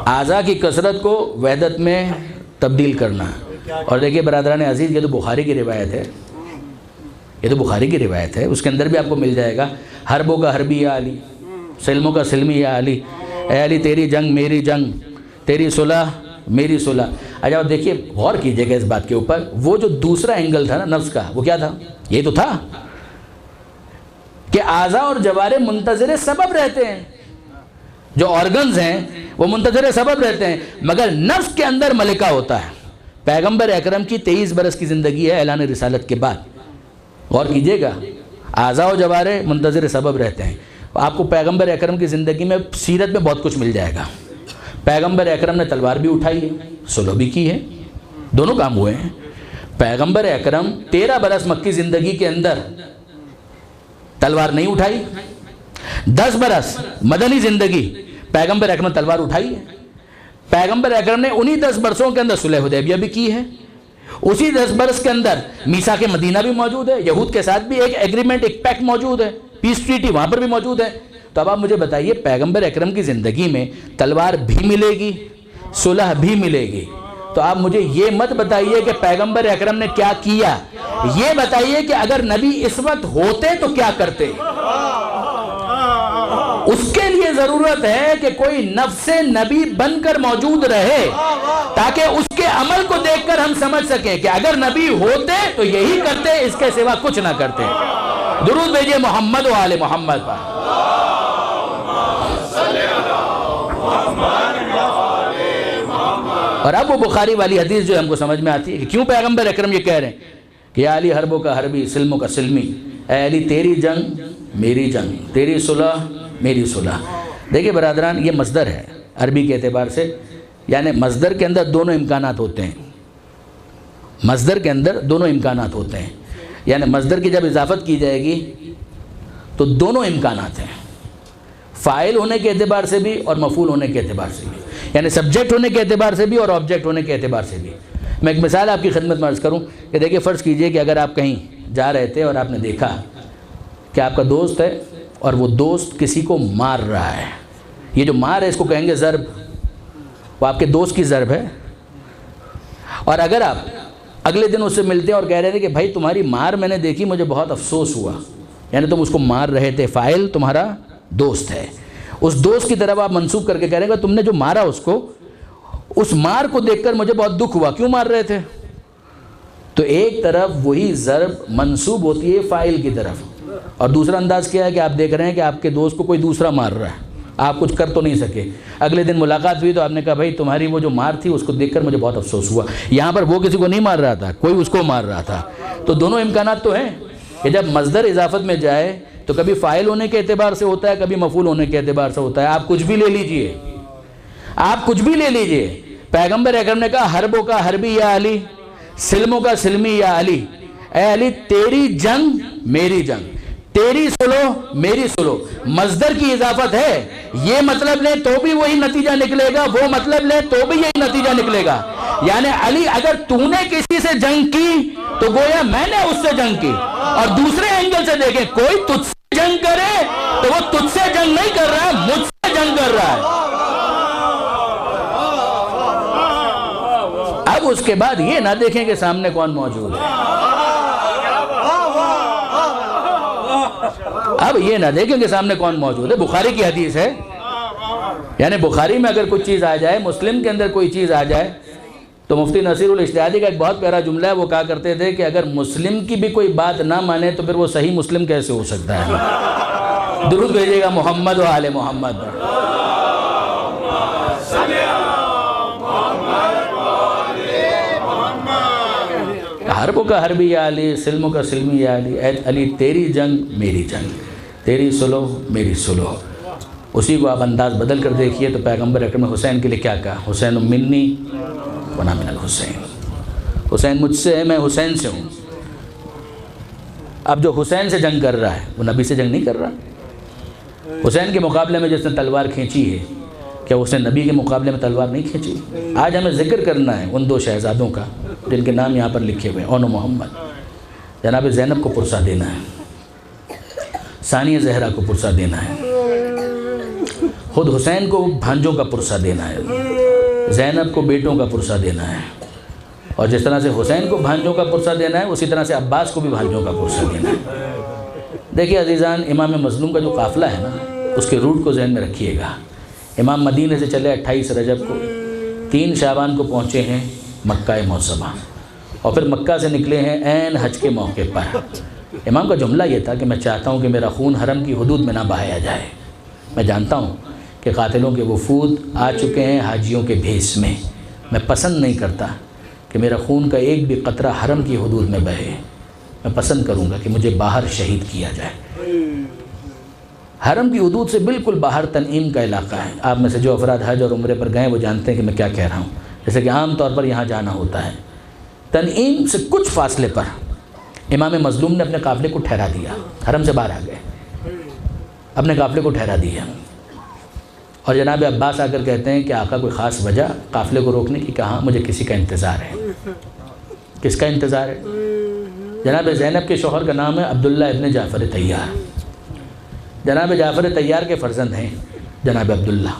اعضاء کی کثرت کو وحدت میں تبدیل کرنا۔ اور دیکھیے برادران عزیز، یہ تو بخاری کی روایت ہے، یہ تو بخاری کی روایت ہے، اس کے اندر بھی آپ کو مل جائے گا حربوں کا حربی یا علی، سلموں کا سلمی یا علی، اے علی تیری جنگ میری جنگ، تیری صلح میری صلح۔ اچھا دیکھیے غور کیجئے گا اس بات کے اوپر، وہ جو دوسرا اینگل تھا نا نفس کا، وہ کیا تھا؟ یہ تو تھا کہ اعضاء اور جوارح منتظر سبب رہتے ہیں، جو آرگنز ہیں وہ منتظر سبب رہتے ہیں، مگر نفس کے اندر ملکہ ہوتا ہے۔ پیغمبر اکرم کی 23 برس کی زندگی ہے اعلان رسالت کے بعد، غور کیجئے گا، اعضاء و جوارح منتظر سبب رہتے ہیں۔ آپ کو پیغمبر اکرم کی زندگی میں سیرت میں بہت کچھ مل جائے گا۔ پیغمبر اکرم نے تلوار بھی اٹھائی ہے، صلح بھی کی ہے، دونوں کام ہوئے ہیں۔ پیغمبر اکرم 13 برس مکی زندگی کے اندر تلوار نہیں اٹھائی، 10 برس مدنی زندگی پیغمبر اکرم نے تلوار اٹھائی ہے۔ پیغمبر اکرم نے انہی 10 برسوں کے اندر صلح حدیبیہ بھی کی ہے، اسی 10 برس کے اندر میثاق مدینہ بھی موجود ہے، یہود کے ساتھ بھی ایک ایگریمنٹ، ایک پیکٹ موجود ہے، پیس ٹریٹی وہاں پر بھی موجود ہے۔ تو اب آپ مجھے بتائیے پیغمبر اکرم کی زندگی میں تلوار بھی ملے گی، صلح بھی ملے گی، تو آپ مجھے یہ مت بتائیے کہ پیغمبر اکرم نے کیا کیا، یہ بتائیے کہ اگر نبی اس وقت ہوتے تو کیا کرتے۔ اس کے لیے ضرورت ہے کہ کوئی نفس نبی بن کر موجود رہے تاکہ اس کے عمل کو دیکھ کر ہم سمجھ سکیں کہ اگر نبی ہوتے تو یہی کرتے، اس کے سوا کچھ نہ کرتے۔ درود بھیجئے محمد و آل محمد پر۔ اور اب وہ بخاری والی حدیث جو ہم کو سمجھ میں آتی ہے کہ کیوں پیغمبر اکرم یہ کہہ رہے ہیں کہ یا علی حربوں کا حربی سلموں کا سلمی، اے علی تیری جنگ میری جنگ، تیری صلح میری صلح۔ دیکھیں برادران، یہ مصدر ہے عربی کے اعتبار سے، یعنی مصدر کے اندر دونوں امکانات ہوتے ہیں، مصدر کے اندر دونوں امکانات ہوتے ہیں، یعنی مصدر کی جب اضافت کی جائے گی تو دونوں امکانات ہیں۔ فاعل ہونے کے اعتبار سے بھی اور مفعول ہونے کے اعتبار سے بھی، یعنی سبجیکٹ ہونے کے اعتبار سے بھی اور آبجیکٹ ہونے کے اعتبار سے بھی۔ میں ایک مثال آپ کی خدمت میں عرض کروں کہ دیکھیے، فرض کیجئے کہ اگر آپ کہیں جا رہے تھے اور آپ نے دیکھا کہ آپ کا دوست ہے اور وہ دوست کسی کو مار رہا ہے، یہ جو مار ہے اس کو کہیں گے ضرب، وہ آپ کے دوست کی ضرب ہے۔ اور اگر آپ اگلے دن اس سے ملتے ہیں اور کہہ رہے تھے کہ بھائی تمہاری مار میں نے دیکھی، مجھے بہت افسوس ہوا، یعنی تم اس کو مار رہے تھے، فاعل تمہارا دوست ہے، اس دوست کی طرف آپ منسوب کر کے کہہ رہے ہیں کہ تم نے جو مارا اس کو، اس مار کو دیکھ کر مجھے بہت دکھ ہوا، کیوں مار رہے تھے؟ تو ایک طرف وہی ضرب منسوب ہوتی ہے فاعل کی طرف، اور دوسرا انداز کیا ہے کہ آپ دیکھ رہے ہیں کہ آپ کے دوست کو کوئی دوسرا مار رہا ہے، آپ کچھ کر تو نہیں سکے، اگلے دن ملاقات ہوئی تو آپ نے کہا بھائی تمہاری وہ جو مار تھی اس کو دیکھ کر مجھے بہت افسوس ہوا۔ یہاں پر وہ کسی کو نہیں مار رہا تھا، کوئی اس کو مار رہا تھا۔ تو دونوں امکانات تو ہیں کہ جب مصدر اضافت میں جائے تو کبھی فاعل ہونے کے اعتبار سے ہوتا ہے، کبھی مفعول ہونے کے اعتبار سے ہوتا ہے۔ آپ کچھ بھی لے لیجئے، آپ کچھ بھی لے لیجئے۔ پیغمبر اکرم نے کہا حربوں کا حربی یا علی، سلموں کا سلمی یا علی، اے علی تیری جنگ میری جنگ، تیری سلو میری سلو۔ مصدر کی اضافت ہے، یہ مطلب لیں تو بھی وہی نتیجہ نکلے گا، وہ مطلب لیں تو بھی یہی نتیجہ نکلے گا۔ یعنی علی اگر تو نے کسی سے جنگ کی تو گویا میں نے اس سے جنگ کی، اور دوسرے اینگل سے دیکھیں کوئی تجھ سے جنگ کرے تو وہ تجھ سے جنگ نہیں کر رہا ہے، مجھ سے جنگ کر رہا ہے۔ اب اس کے بعد یہ نہ دیکھیں کہ سامنے کون موجود ہے، اب یہ نہ دیکھیں کہ سامنے کون موجود ہے۔ بخاری کی حدیث ہے، یعنی بخاری میں اگر کچھ چیز آ جائے، مسلم کے اندر کوئی چیز آ جائے، تو مفتی نصیر الاجتہادی کا ایک بہت پیارا جملہ ہے، وہ کہا کرتے تھے کہ اگر مسلم کی بھی کوئی بات نہ مانے تو پھر وہ صحیح مسلم کیسے ہو سکتا ہے؟ درود بھیجیے گا محمد و آل محمد۔ حربوں کا حربی یا علی، سلموں کا سلمی یا علی، اے علی تیری جنگ میری جنگ، تیری سلو میری سلو۔ اسی کو آپ انداز بدل کر دیکھیے تو پیغمبر اکرم حسین کے لیے کیا کہا؟ حسین منی ونا من الحسین، حسین مجھ سے ہے، میں حسین سے ہوں۔ اب جو حسین سے جنگ کر رہا ہے وہ نبی سے جنگ نہیں کر رہا۔ حسین کے مقابلے میں جس نے تلوار کھینچی ہے، کیا اس نے نبی کے مقابلے میں تلوار نہیں کھینچی؟ آج ہمیں ذکر کرنا ہے ان دو شہزادوں کا جن کے نام یہاں پر لکھے ہوئے ہیں، اون و محمد۔ جناب زینب کو پرسہ دینا ہے، ثانیہ زہرا کو پرسہ دینا ہے، خود حسین کو بھانجوں کا پرسہ دینا ہے، زینب کو بیٹوں کا پرسہ دینا ہے، اور جس طرح سے حسین کو بھانجوں کا پرسہ دینا ہے اسی طرح سے عباس کو بھی بھانجوں کا پرسہ دینا ہے۔ دیکھیے عزیزان، امام مظلوم کا جو قافلہ ہے نا، اس کے روٹ کو ذہن میں رکھیے گا۔ امام مدینہ سے چلے 28 رجب کو، 3 شعبان کو پہنچے ہیں مکہ معظمہ، اور پھر مکہ سے نکلے ہیں عین حج کے موقع پر۔ امام کا جملہ یہ تھا کہ میں چاہتا ہوں کہ میرا خون حرم کی حدود میں نہ بہایا جائے۔ میں جانتا ہوں کہ قاتلوں کے وفود آ چکے ہیں حاجیوں کے بھیس میں، میں پسند نہیں کرتا کہ میرا خون کا ایک بھی قطرہ حرم کی حدود میں بہے، میں پسند کروں گا کہ مجھے باہر شہید کیا جائے۔ حرم کی حدود سے بالکل باہر تنعیم کا علاقہ ہے۔ آپ میں سے جو افراد حج اور عمرے پر گئے وہ جانتے ہیں کہ میں کیا کہہ رہا ہوں، جیسے کہ عام طور پر یہاں جانا ہوتا ہے۔ تنعیم سے کچھ فاصلے پر امام مظلوم نے اپنے قافلے کو ٹھہرا دیا، حرم سے باہر آ گئے، اپنے قافلے کو ٹھہرا دیا، اور جناب عباس آ کر کہتے ہیں کہ آقا کوئی خاص وجہ قافلے کو روکنے کی؟ کہا مجھے کسی کا انتظار ہے۔ کس کا انتظار ہے؟ جناب زینب کے شوہر کا نام ہے عبداللہ ابن جعفر طیار۔ جناب جعفر طیار کے فرزند ہیں جناب عبداللہ،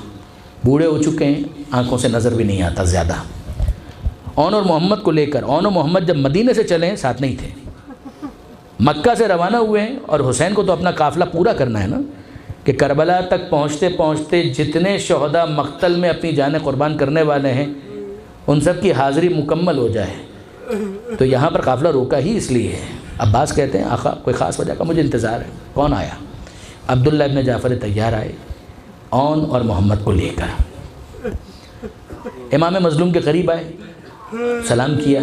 بوڑھے ہو چکے ہیں، آنکھوں سے نظر بھی نہیں آتا زیادہ۔ اون اور محمد کو لے کر، اون و محمد جب مدینے سے چلے ہیں ساتھ نہیں تھے، مکہ سے روانہ ہوئے ہیں، اور حسین کو تو اپنا قافلہ پورا کرنا ہے نا، کہ کربلا تک پہنچتے پہنچتے جتنے شہداء مقتل میں اپنی جانیں قربان کرنے والے ہیں ان سب کی حاضری مکمل ہو جائے۔ تو یہاں پر قافلہ روکا ہی اس لیے ہے۔ عباس کہتے ہیں آقا کوئی خاص وجہ کا مجھے انتظار ہے۔ کون آیا؟ عبداللہ ابن جعفر طیار آئے، اون اور محمد کو لے کر امام مظلوم کے قریب آئے، سلام کیا۔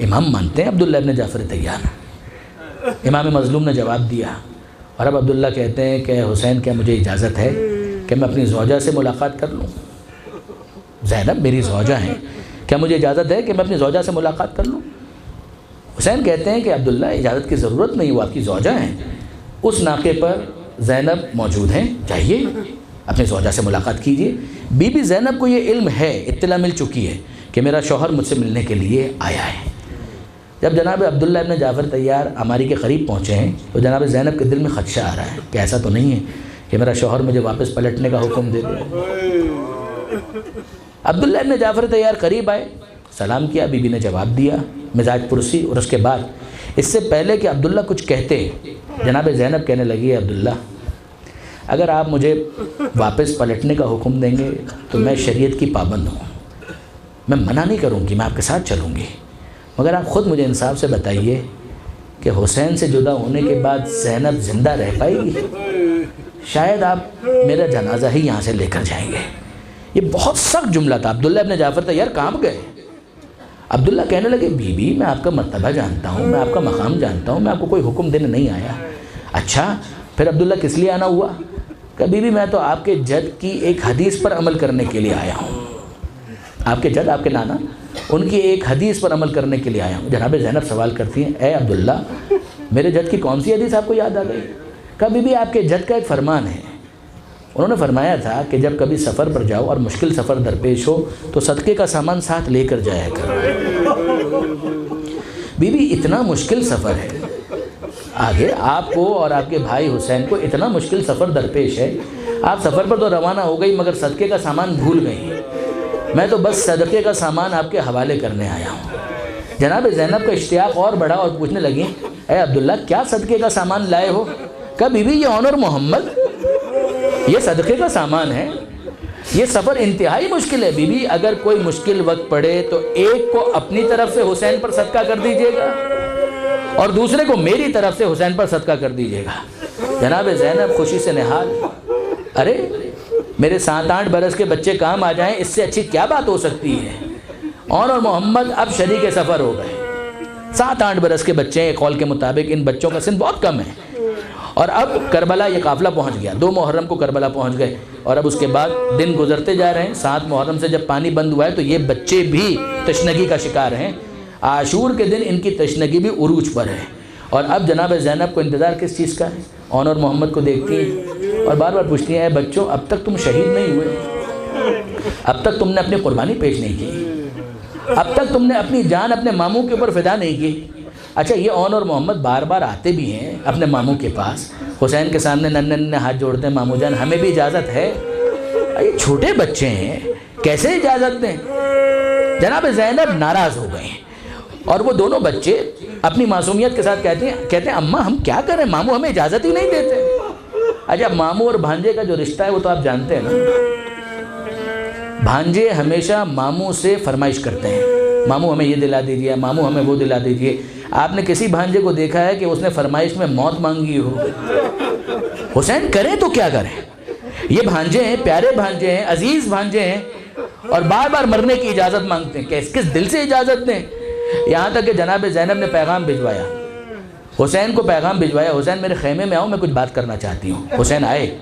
امام مانتے ہیں عبداللہ ابن جعفر طیار۔ امام مظلوم نے جواب دیا، اور اب عبداللہ کہتے ہیں کہ حسین کیا مجھے اجازت ہے کہ میں اپنی زوجہ سے ملاقات کر لوں؟ زینب میری زوجہ ہیں، کیا مجھے اجازت ہے کہ میں اپنی زوجہ سے ملاقات کر لوں؟ حسین کہتے ہیں کہ عبداللہ اجازت کی ضرورت نہیں، وہ آپ کی زوجہ ہیں۔ اس ناقے پر زینب موجود ہیں، جائیے۔ اپنی زوجہ سے ملاقات کیجئے۔ بی بی زینب کو یہ علم ہے، اطلاع مل چکی ہے کہ میرا شوہر مجھ سے ملنے کے لیے آیا ہے۔ جب جناب عبداللہ ابن جعفر طیار عماری کے قریب پہنچے ہیں تو جناب زینب کے دل میں خدشہ آ رہا ہے کہ ایسا تو نہیں ہے کہ میرا شوہر مجھے واپس پلٹنے کا حکم دے دے۔ عبداللہ ابن جعفر طیار قریب آئے، سلام کیا، بی بی نے جواب دیا مزاج پرسی، اور اس کے بعد اس سے پہلے کہ عبداللہ کچھ کہتے جناب زینب کہنے لگی عبداللہ اگر آپ مجھے واپس پلٹنے کا حکم دیں گے تو میں شریعت کی پابند ہوں، میں منع نہیں کروں گی، میں آپ کے ساتھ چلوں گی، مگر آپ خود مجھے انصاف سے بتائیے کہ حسین سے جدا ہونے کے بعد زینب زندہ رہ پائے گی؟ شاید آپ میرا جنازہ ہی یہاں سے لے کر جائیں گے۔ یہ بہت سخت جملہ تھا۔ عبداللہ ابن جعفر طیار کام گئے۔ عبداللہ کہنے لگے بی بی میں آپ کا مرتبہ جانتا ہوں، میں آپ کا مقام جانتا ہوں، میں آپ کو کوئی حکم دینے نہیں آیا۔ اچھا پھر عبداللہ کس لیے آنا ہوا؟ کہ بی بی میں تو آپ کے جد کی ایک حدیث پر عمل کرنے کے لیے آیا ہوں۔ آپ کے جد، آپ کے نانا، ان کی ایک حدیث پر عمل کرنے کے لیے آیا ہوں۔ جناب زینب سوال کرتی ہیں اے عبداللہ میرے جد کی کون سی حدیث آپ کو یاد آ گئی؟ کہ بی بی آپ کے جد کا ایک فرمان ہے، انہوں نے فرمایا تھا کہ جب کبھی سفر پر جاؤ اور مشکل سفر درپیش ہو تو صدقے کا سامان ساتھ لے کر جایا کرو۔ بی بی اتنا مشکل سفر ہے، آگے آپ کو اور آپ کے بھائی حسین کو اتنا مشکل سفر درپیش ہے، آپ سفر پر تو روانہ ہو گئی مگر صدقے کا سامان بھول گئی، میں تو بس صدقے کا سامان آپ کے حوالے کرنے آیا ہوں۔ جناب زینب کا اشتیاق اور بڑھا اور پوچھنے لگی اے عبداللہ کیا صدقے کا سامان لائے ہو؟ کہ بی بی یہ آنر محمد، یہ صدقے کا سامان ہے، یہ سفر انتہائی مشکل ہے، بی بی اگر کوئی مشکل وقت پڑے تو ایک کو اپنی طرف سے حسین پر صدقہ کر دیجئے گا اور دوسرے کو میری طرف سے حسین پر صدقہ کر دیجئے گا۔ جناب زینب خوشی سے نہال، ارے میرے 7-8 برس کے بچے کام آ جائیں، اس سے اچھی کیا بات ہو سکتی ہے؟ اور محمد اب شریک سفر ہو گئے، 7-8 برس کے بچے ہیں، قول کے مطابق ان بچوں کا سن بہت کم ہے، اور اب کربلا یہ قافلہ پہنچ گیا، 2 محرم کو کربلا پہنچ گئے، اور اب اس کے بعد دن گزرتے جا رہے ہیں، 7 محرم سے جب پانی بند ہوا ہے تو یہ بچے بھی تشنگی کا شکار ہیں، عاشور کے دن ان کی تشنگی بھی عروج پر ہے، اور اب جناب زینب کو انتظار کس چیز کا ہے؟ اور محمد کو دیکھتی ہیں اور بار بار پوچھتی ہیں اے بچوں اب تک تم شہید نہیں ہوئے، اب تک تم نے اپنی قربانی پیش نہیں کی، اب تک تم نے اپنی جان اپنے ماموں کے اوپر فدا نہیں کی۔ اچھا یہ اور محمد بار بار آتے بھی ہیں اپنے ماموں کے پاس، حسین کے سامنے ننھے ہاتھ جوڑتے ہیں ماموں جان ہمیں بھی اجازت ہے، یہ چھوٹے بچے ہیں کیسے اجازت دیں؟ جناب زینب ناراض ہو گئے اور وہ دونوں بچے اپنی معصومیت کے ساتھ کہتے ہیں اماں ہم کیا کریں، ماموں ہمیں اجازت ہی نہیں دیتے۔ اچھا ماموں اور بھانجے کا جو رشتہ ہے وہ تو آپ جانتے ہیں نا، بھانجے ہمیشہ ماموں سے فرمائش کرتے ہیں، ماموں ہمیں یہ دلا دیجئے، ماموں ہمیں وہ دلا دیجئے۔ آپ نے کسی بھانجے کو دیکھا ہے کہ اس نے فرمائش میں موت مانگی ہو؟ حسین کریں تو کیا کریں، یہ بھانجے ہیں، پیارے بھانجے ہیں، عزیز بھانجے ہیں، اور بار بار مرنے کی اجازت مانگتے ہیں، کس دل سے اجازت دیں؟ یہاں تک کہ جناب زینب نے پیغام بھجوایا، حسین کو پیغام بھجوایا، حسین میرے خیمے میں آؤ میں کچھ بات کرنا چاہتی ہوں۔ حسین آئے،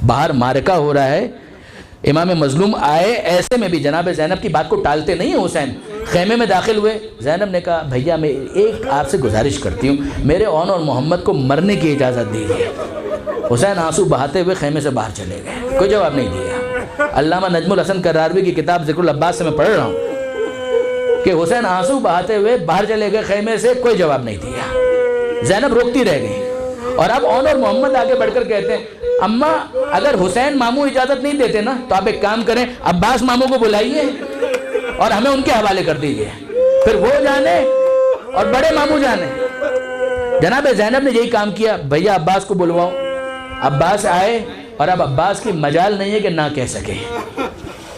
باہر معرکہ ہو رہا ہے، امام مظلوم آئے، ایسے میں بھی جناب زینب کی بات کو ٹالتے نہیں ہیں، حسین خیمے میں داخل ہوئے۔ زینب نے کہا بھیا میں ایک آپ سے گزارش کرتی ہوں، میرے اون اور محمد کو مرنے کی اجازت دیجیے۔ حسین آنسو بہاتے ہوئے خیمے سے باہر چلے گئے، کوئی جواب نہیں دیا۔ علامہ نجم الحسن کراروی کی کتاب ذکر العباس سے میں پڑھ رہا ہوں کہ حسین آنسو بہاتے ہوئے باہر چلے گئے خیمے سے، کوئی جواب نہیں دیا۔ زینب روکتی رہ گئی، اور اب اون اور محمد آگے بڑھ کر کہتے ہیں اماں اگر حسین ماموں اجازت نہیں دیتے نا تو آپ ایک کام کریں، عباس ماموں کو بلائیے اور ہمیں ان کے حوالے کر دیجئے، پھر وہ جانے اور بڑے ماموں جانے۔ جناب زینب نے یہی کام کیا، بھیا عباس کو بلواؤ۔ عباس آئے، اور اب عباس کی مجال نہیں ہے کہ نہ کہہ سکے۔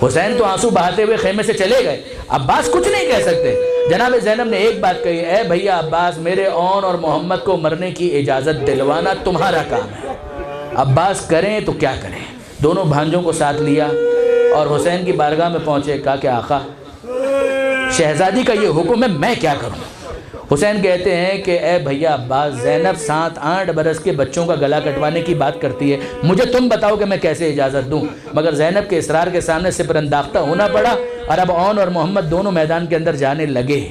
حسین تو آنسو بہاتے ہوئے خیمے سے چلے گئے، عباس کچھ نہیں کہہ سکتے۔ جناب زینب نے ایک بات کہی، اے بھیا عباس میرے اون اور محمد کو مرنے کی اجازت دلوانا تمہارا کام ہے، عباس کریں تو کیا کریں۔ دونوں بھانجوں کو ساتھ لیا اور حسین کی بارگاہ میں پہنچے، کہا کہ آقا شہزادی کا یہ حکم ہے، میں کیا کروں؟ حسین کہتے ہیں کہ اے بھیا عباس زینب 7-8 برس کے بچوں کا گلا کٹوانے کی بات کرتی ہے، مجھے تم بتاؤ کہ میں کیسے اجازت دوں؟ مگر زینب کے اصرار کے سامنے سپر انداختہ ہونا پڑا، اور اب اون اور محمد دونوں میدان کے اندر جانے لگے۔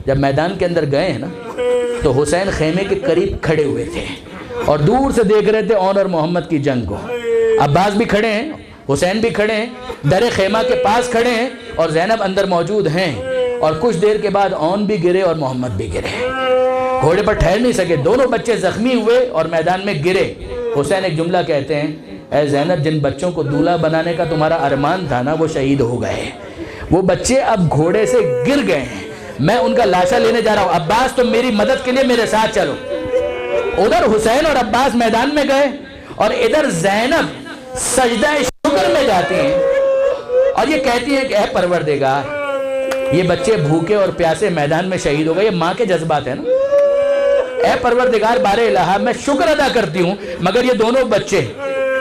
جب میدان کے اندر گئے ہیں نا تو حسین خیمے کے قریب کھڑے ہوئے تھے اور دور سے دیکھ رہے تھے اون اور محمد کی جنگ کو۔ عباس بھی کھڑے ہیں، حسین بھی کھڑے ہیں، در خیمہ کے پاس کھڑے ہیں، اور زینب اندر موجود ہیں، اور کچھ دیر کے بعد اون بھی گرے اور محمد بھی گرے، گھوڑے پر ٹھہر نہیں سکے، دونوں بچے زخمی ہوئے اور میدان میں گرے۔ حسین ایک جملہ کہتے ہیں، اے زینب، جن بچوں کو دولہا بنانے کا تمہارا ارمان تھا نا، وہ شہید ہو گئے، وہ بچے اب گھوڑے سے گر گئے ہیں، میں ان کا لاشا لینے جا رہا ہوں، عباس تم میری مدد کے لیے میرے ساتھ چلو۔ ادھر حسین اور عباس میدان میں گئے، اور ادھر زینب سجدہ شکر میں جاتی ہیں، اور یہ کہتی ہیں کہ اے پروردگار، یہ بچے بھوکے اور پیاسے میدان میں شہید ہو گئے، یہ ماں کے جذبات ہیں نا، اے پروردگار بار الہ، میں شکر ادا کرتی ہوں، مگر یہ دونوں بچے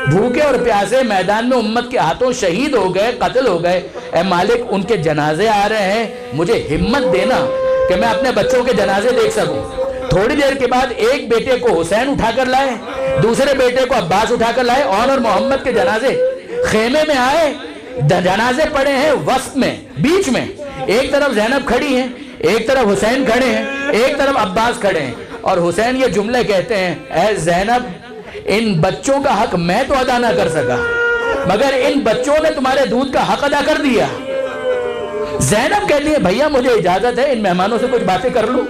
بھوکے اور پیاسے میدان میں امت کے ہاتھوں شہید ہو گئے، قتل ہو گئے، اے مالک ان کے جنازے آ رہے ہیں، مجھے ہمت دینا کہ میں اپنے بچوں کے جنازے دیکھ سکوں۔ تھوڑی دیر کے بعد ایک بیٹے کو حسین اٹھا کر لائے، دوسرے بیٹے کو عباس اٹھا کر لائے، اور محمد کے جنازے خیمے میں آئے، جنازے پڑے ہیں وسط میں، بیچ میں، ایک طرف زینب کھڑی ہیں، ایک طرف حسین کھڑے ہیں، ایک طرف عباس کھڑے ہیں، اور حسین یہ جملے کہتے ہیں، اے زینب، ان بچوں کا حق میں تو ادا نہ کر سکا، مگر ان بچوں نے تمہارے دودھ کا حق ادا کر دیا۔ زینب کہتی ہے، بھیا مجھے اجازت ہے ان مہمانوں سے کچھ باتیں کر لوں؟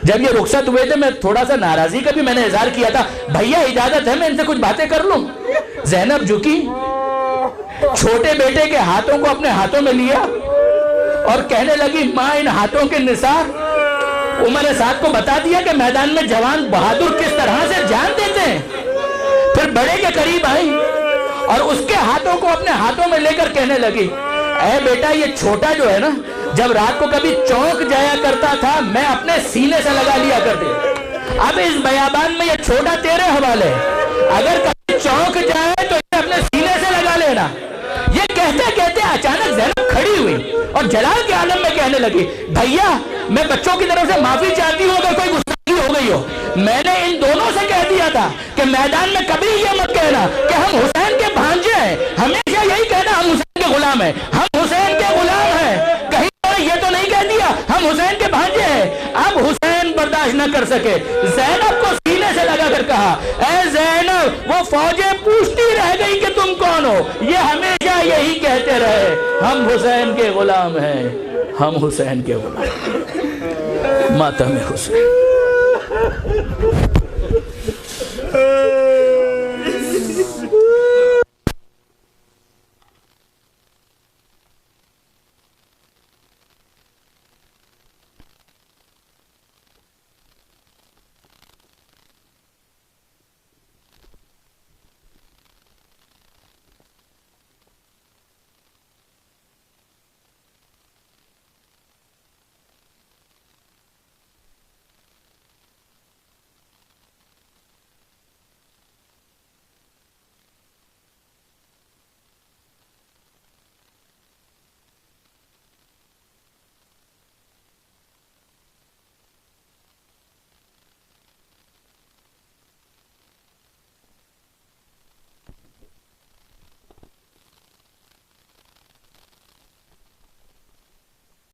جب یہ رخصت ہوئے تھے میں تھوڑا سا ناراضی کا بھی میں نے اظہار کیا تھا، بھیا اجازت ہے میں ان سے کچھ باتیں کر لوں؟ زینب جھکی، چھوٹے بیٹے کے ہاتھوں کو اپنے ہاتھوں میں لیا اور کہنے لگی، ماں ان ہاتھوں کے نثار عمر سعد کو بتا دیا کہ میدان میں جوان بہادر کس طرح سے جان دیتے ہیں۔ پھر بڑے کے قریب آئی اور اس کے ہاتھوں کو اپنے ہاتھوں میں لے کر کہنے لگی، اے بیٹا، یہ چھوٹا جو ہے نا، جب رات کو کبھی چونک جایا کرتا تھا میں اپنے سینے سے لگا لیا کرتے، اب اس بیابان میں یہ چھوٹا تیرے حوالے ہے، اگر کبھی چونک جائے تو اسے اپنے سینے سے لگا لینا۔ یہ کہتے کہتے اچانک زینب کھڑی ہوئی اور جلال کے عالم میں کہنے لگی، بھیا میں بچوں کی طرف سے معافی چاہتی ہوں اگر کوئی گستاخی ہو گئی ہو، میں نے ان دونوں سے کہہ دیا تھا کہ میدان میں کبھی یہ مت کہنا کہ ہم حسین کے بھانجے ہیں، ہمیشہ یہی کہنا ہم حسین کے غلام ہیں، ہم حسین کے غلام ہیں، کہیں یہ تو نہیں کہہ دیا ہم حسین کے بھانجے ہیں۔ اب حسین برداشت نہ کر سکے، زینب کو سینے سے لگا کر کہا، اے زینب، وہ فوجیں پوچھتی رہ گئی کہ تم کون ہو، یہ ہمیشہ یہی کہتے رہے، ہم حسین کے غلام ہیں، ہم حسین کے غلام، ماتم حسین۔